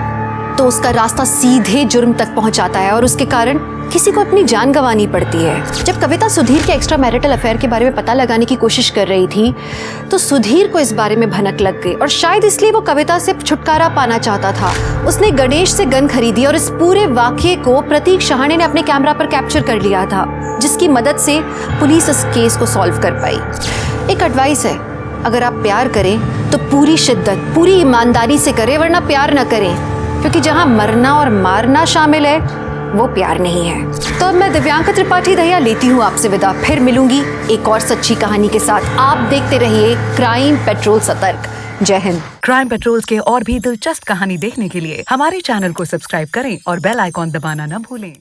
[SPEAKER 1] तो उसका रास्ता सीधे जुर्म तक पहुंचाता है और उसके कारण किसी को अपनी जान गंवानी पड़ती है। जब कविता सुधीर के एक्स्ट्रा मैरिटल अफेयर के बारे में पता लगाने की कोशिश कर रही थी तो सुधीर को इस बारे में भनक लग गई और शायद इसलिए वो कविता से छुटकारा पाना चाहता था। उसने गणेश से गन खरीदी और इस पूरे वाकये को प्रतीक शहाणे ने अपने कैमरा पर कैप्चर कर लिया था, जिसकी मदद से पुलिस इस केस को सॉल्व कर पाई। एक एडवाइस है, अगर आप प्यार करें तो पूरी शिद्दत, पूरी ईमानदारी से करें, वरना प्यार न करें, क्योंकि जहां मरना और मारना शामिल है वो प्यार नहीं है। तो अब मैं दिव्यांका त्रिपाठी दहिया लेती हूँ आपसे विदा। फिर मिलूंगी एक और सच्ची कहानी के साथ। आप देखते रहिए क्राइम पेट्रोल सतर्क। जय हिंद।
[SPEAKER 6] क्राइम पेट्रोल के और भी दिलचस्प कहानी देखने के लिए हमारे चैनल को सब्सक्राइब करें और बेल आइकॉन दबाना न भूलें।